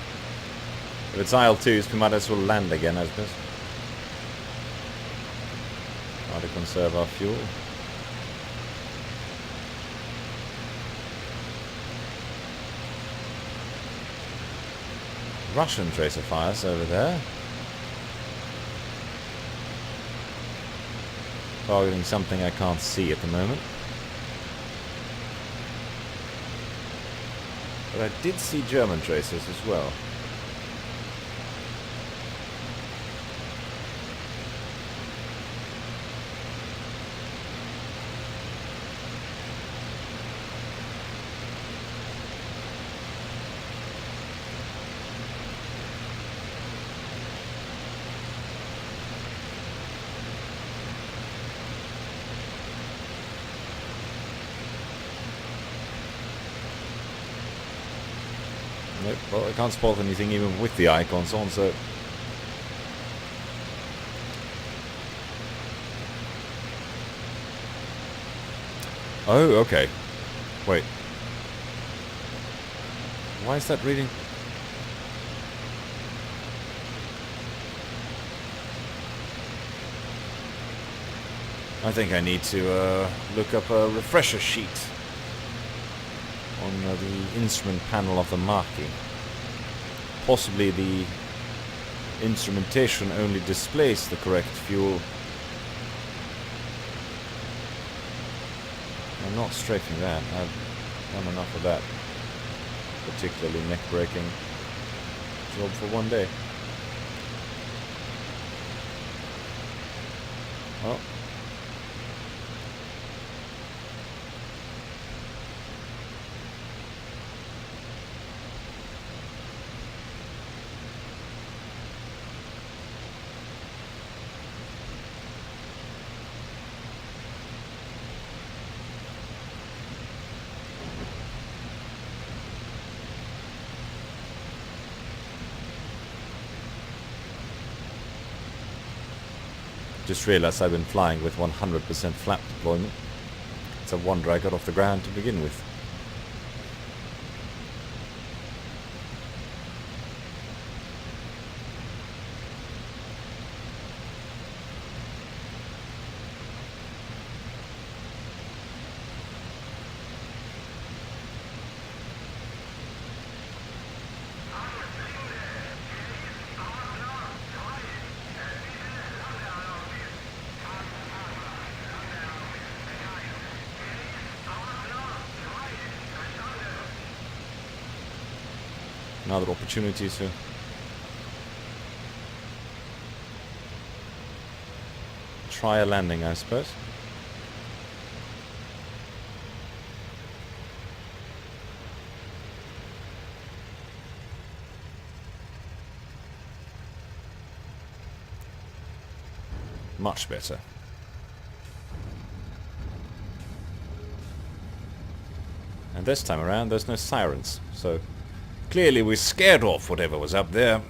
If it's IL2s, we might as well land again, I suppose. Try to conserve our fuel. Russian tracer fires over there. Targeting something I can't see at the moment. But I did see German tracers as well. Nope, well, I can't spot anything even with the icons on, so... Oh, okay. Wait. Why is that reading? I think I need to look up a refresher sheet on the instrument panel of the marking. Possibly the instrumentation only displays the correct fuel. I'm not strafing that. I've done enough of that particularly neck-breaking job for one day. Well, just realized I've been flying with 100% flap deployment. It's a wonder I got off the ground to begin with. Another opportunity to try a landing, I suppose. Much better. And this time around there's no sirens, so clearly we scared off whatever was up there.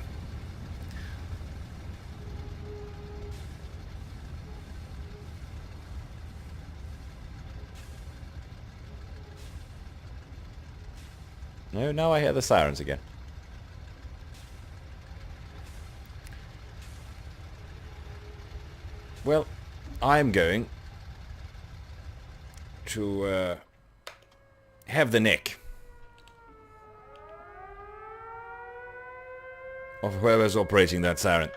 No, now I hear the sirens again. Well, I'm going to have the neck of whoever's operating that siren.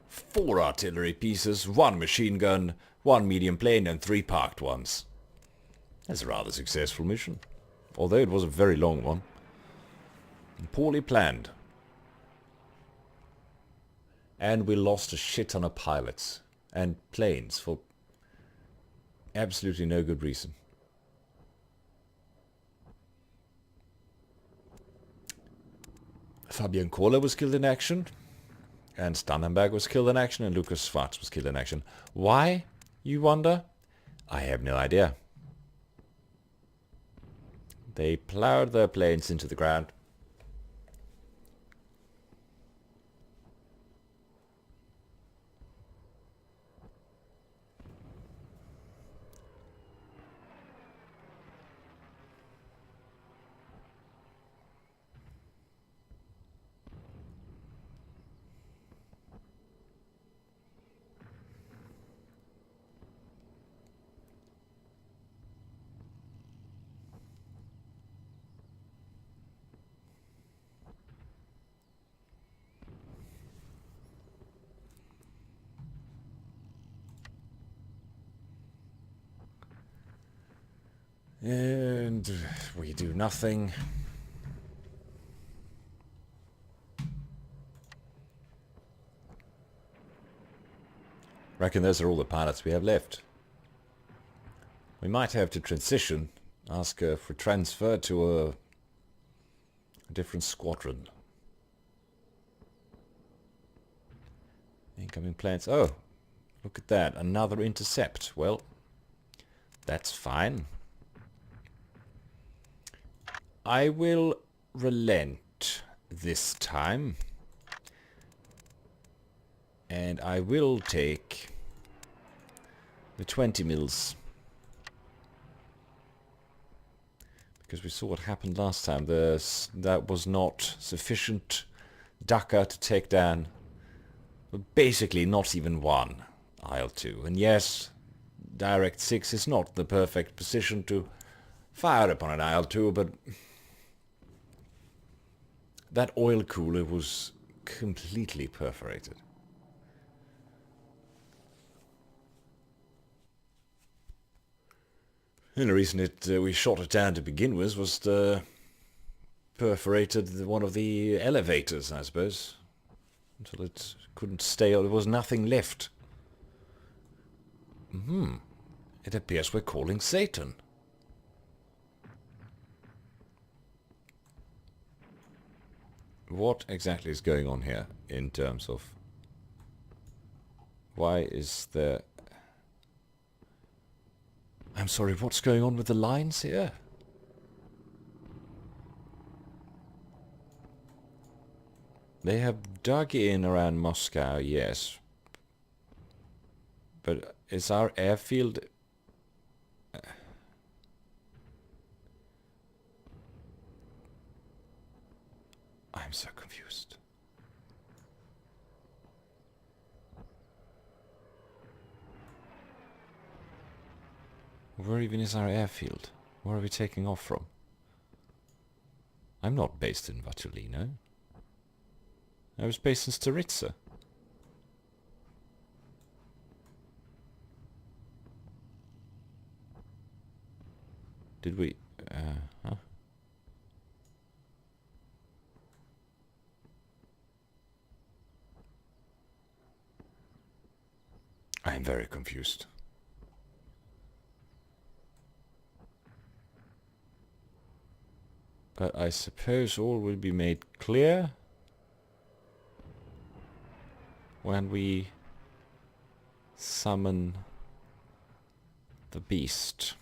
Four artillery pieces, one machine gun, one medium plane and three parked ones. That's a rather successful mission. Although it was a very long one. And poorly planned. And we lost a shit ton of pilots and planes for absolutely no good reason. Fabian Kohler was killed in action. And Stannenberg was killed in action. And Lucas Schwarz was killed in action. Why, you wonder? I have no idea. They plowed their planes into the ground. And we do nothing. Reckon those are all the pilots we have left. We might have to transition, ask for transfer to a different squadron. Incoming planes. Oh, look at that, another intercept. Well, that's fine. I will relent this time. And I will take the 20 mils. Because we saw what happened last time. That was not sufficient Dakar to take down, basically not even one IL2. And yes, Direct 6 is not the perfect position to fire upon an IL2, but that oil cooler was completely perforated. And the reason we shot it down to begin with was perforated one of the elevators, I suppose, until it couldn't stay. There was nothing left. It appears we're calling Satan. What exactly is going on here in terms of why is there... I'm sorry, what's going on with the lines here? They have dug in around Moscow, yes. But is our airfield... I'm so confused. Where even is our airfield? Where are we taking off from? I'm not based in Vatulino. I was based in Staritsa. Did we... huh? I'm very confused. But I suppose all will be made clear when we summon the beast.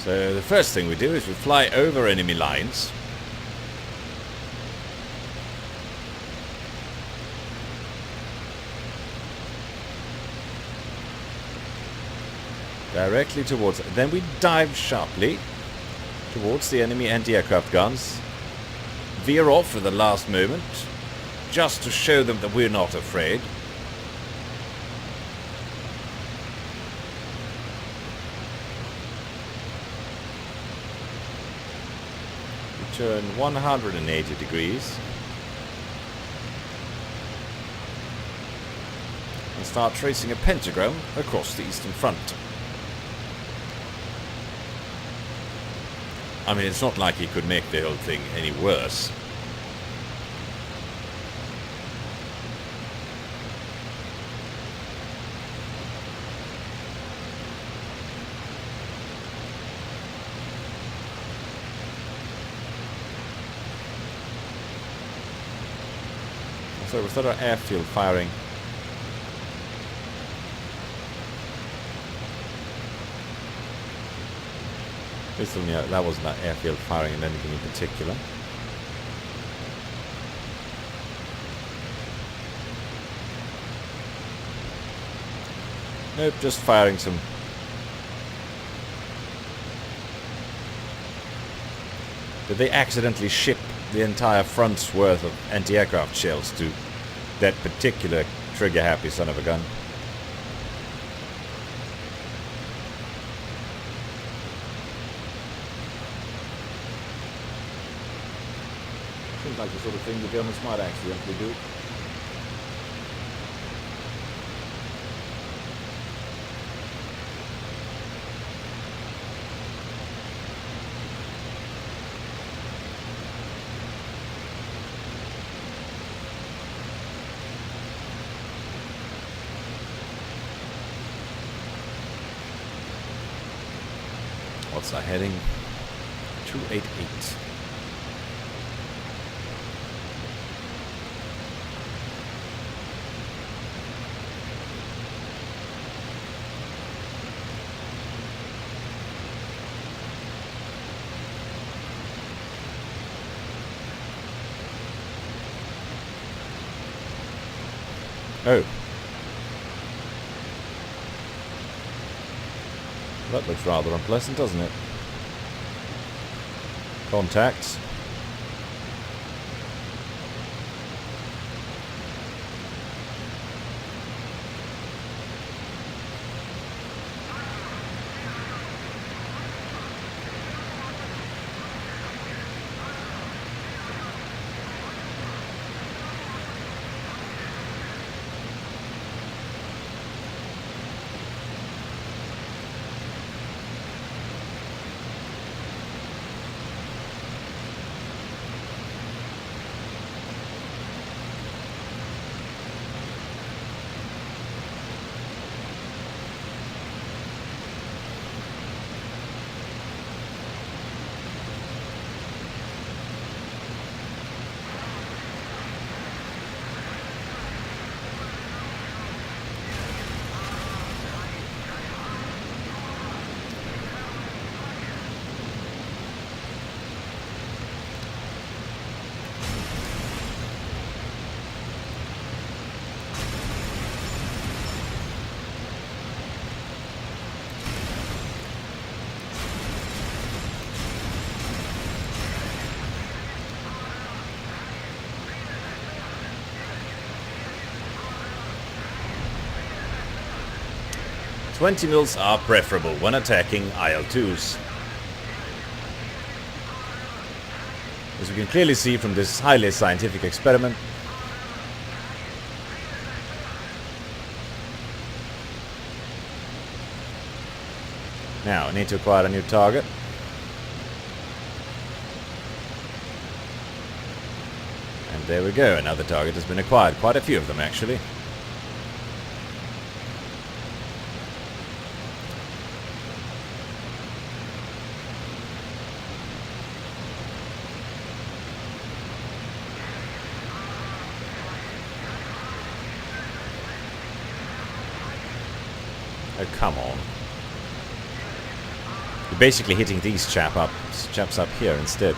So the first thing we do is we fly over enemy lines. Directly towards... Then we dive sharply towards the enemy anti-aircraft guns. Veer off at the last moment, just to show them that we're not afraid. We turn 180 degrees. And start tracing a pentagram across the eastern front. I mean, it's not like he could make the whole thing any worse. So we started our airfield firing. That wasn't that airfield firing in anything in particular. Nope, just firing some... Did they accidentally ship the entire front's worth of anti-aircraft shells to that particular trigger-happy son of a gun? Seems like the sort of thing the Germans might accidentally do. What's our heading? 288. Oh. That looks rather unpleasant, doesn't it? Contacts. .20 mils are preferable when attacking IL2s. As we can clearly see from this highly scientific experiment, now I need to acquire a new target. And there we go, another target has been acquired, quite a few of them actually. Oh, come on. basically hitting these chaps up here instead.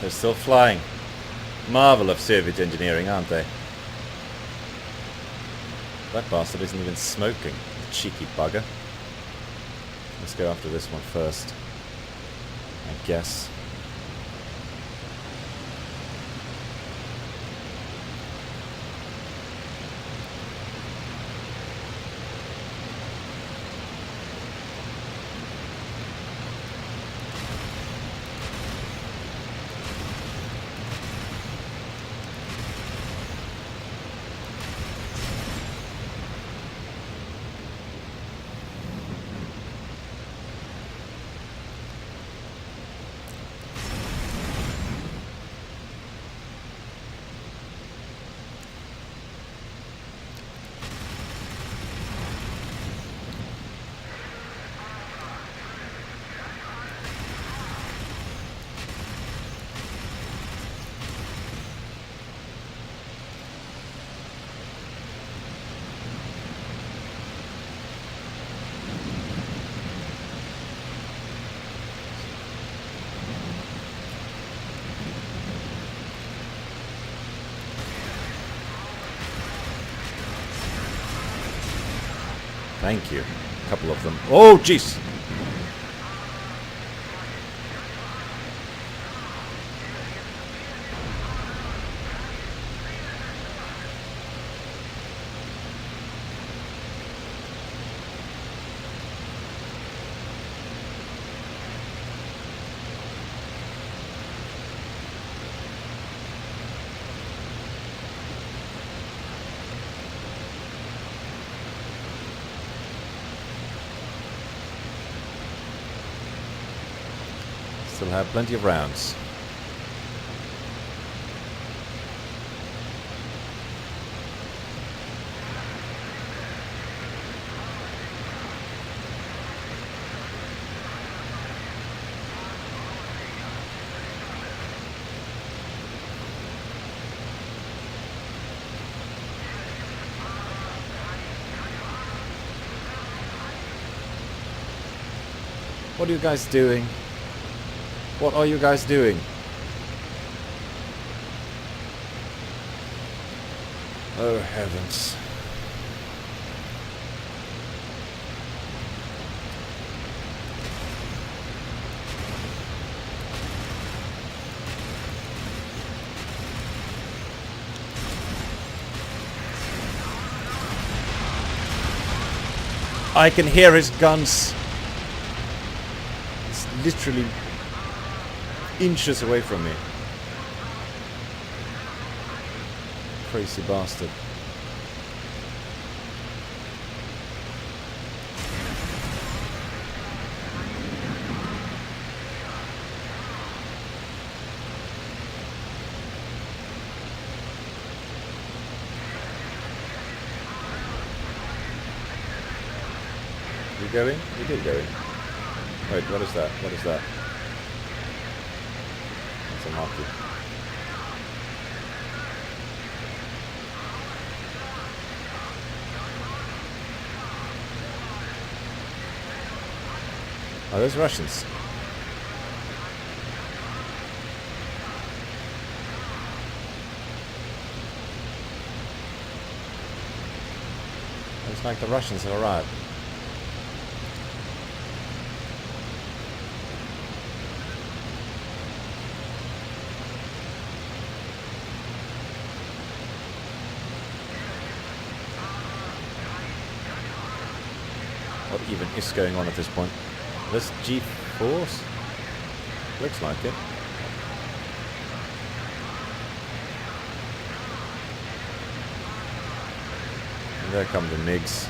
They're still flying. Marvel of Soviet engineering, aren't they? That bastard isn't even smoking. The cheeky bugger. Let's go after this one first, I guess. Thank you. A couple of them. Oh, jeez! Still have plenty of rounds. What are you guys doing? What are you guys doing? Oh heavens. I can hear his guns. It's literally inches away from me. Crazy bastard. You go in? You did go in. Wait, what is that? What is that? That's a marquee. Are those Russians? Looks like the Russians have arrived. What even is going on at this point? This GeForce? Looks like it. And there come the MiGs.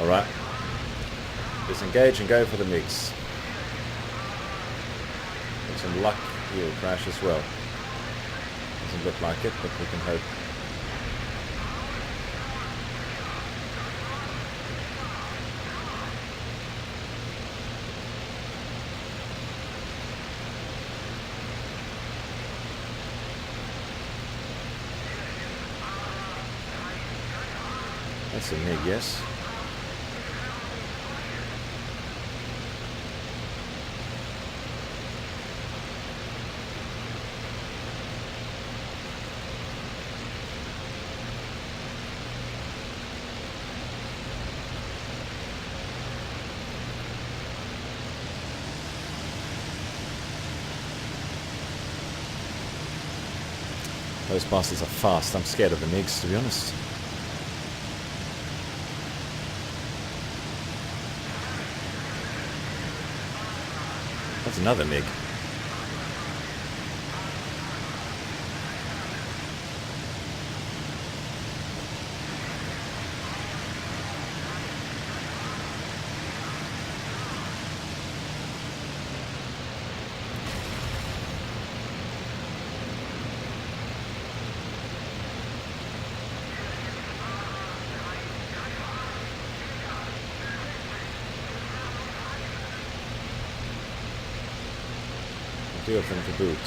Alright. Disengage and go for the MiGs. With some luck, he'll crash as well. Doesn't look like it, but we can hope. That's a MiG, yes. Those bastards are fast. I'm scared of the MiGs, to be honest. That's another MiG. Two of them to boot.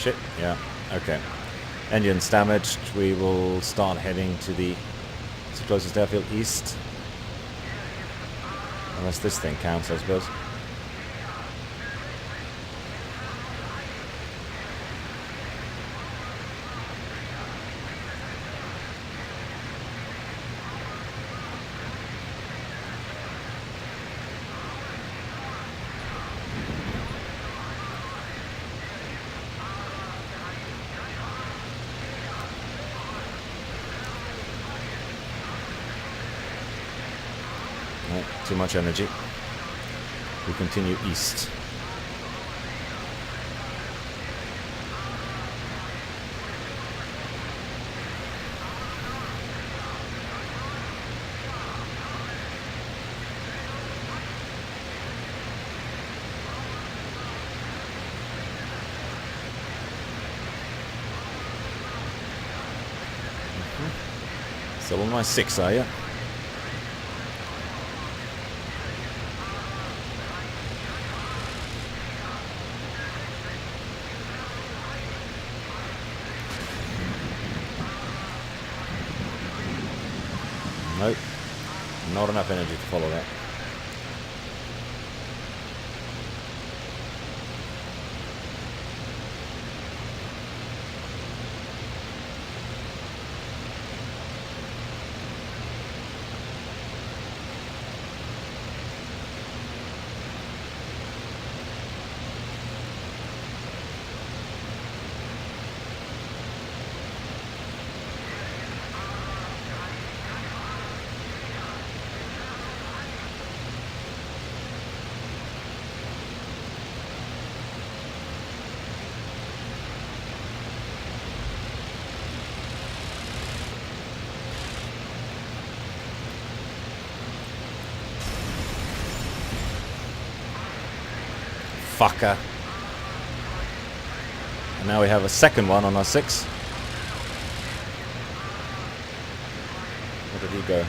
Shit, yeah, okay. Engines damaged. We will start heading to the closest airfield east. Unless this thing counts, I suppose. Too much energy. We continue east. Still on my 6, are you? Nope. Not enough energy to follow that. Fucker. And now we have a second one on our 6. Where did he go?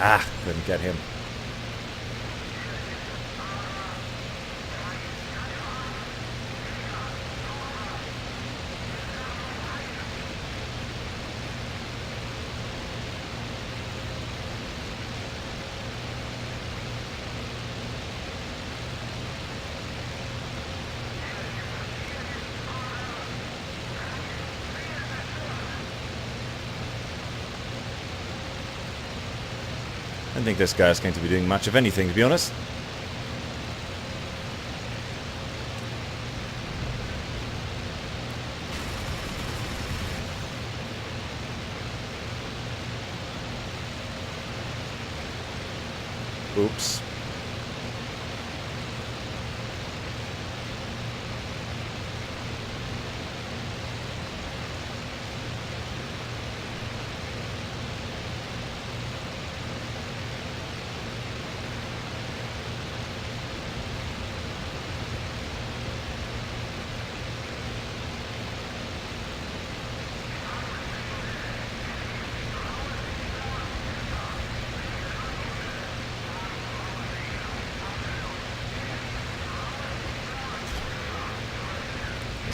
Ah, couldn't get him. I don't think this guy's going to be doing much of anything, to be honest. Oops.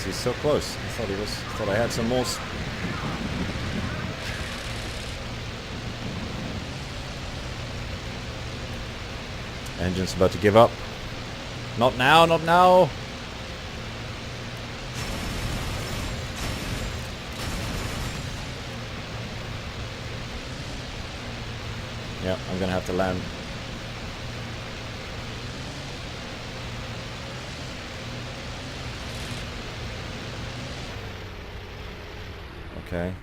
He's so close. Thought I had some more. Engine's about to give up. Not now, not now. Yeah, I'm gonna have to land. Okay.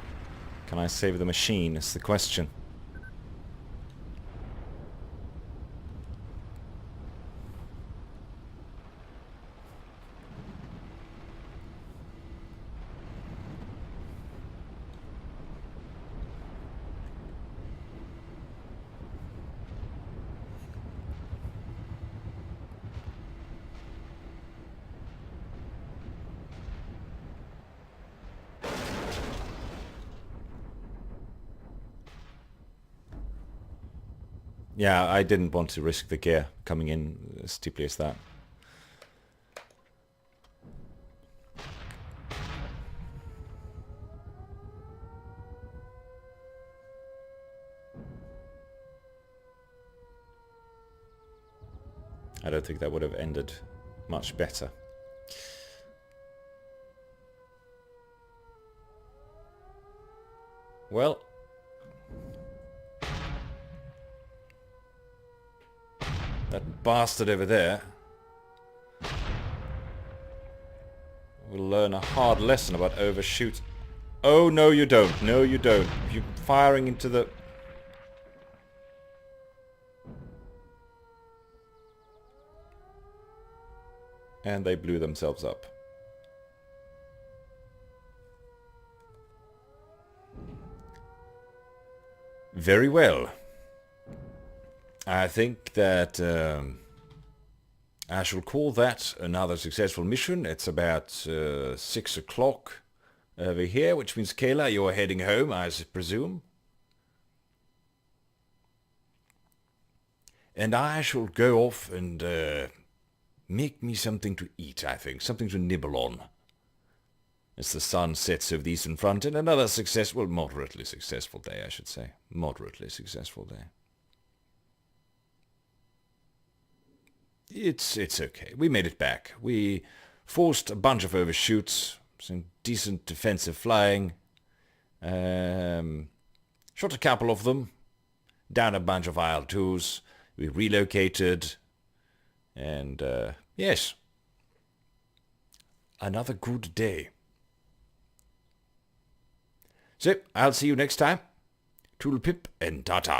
Can I save the machine is the question. Yeah, I didn't want to risk the gear coming in as deeply as that. I don't think that would have ended much better. Well, that bastard over there will learn a hard lesson about overshoot. Oh, no you don't. No you don't. You're firing into the... And they blew themselves up. Very well. I think that I shall call that another successful mission. It's about 6 o'clock over here, which means, Kayla, you're heading home, I presume. And I shall go off and make me something to eat, I think. Something to nibble on. As the sun sets over the eastern front, and another successful, moderately successful day, I should say. Moderately successful day. It's okay. We made it back. We forced a bunch of overshoots, some decent defensive flying, shot a couple of them, down a bunch of IL2s, we relocated, and yes, another good day. So, I'll see you next time. Toodle pip and ta-ta.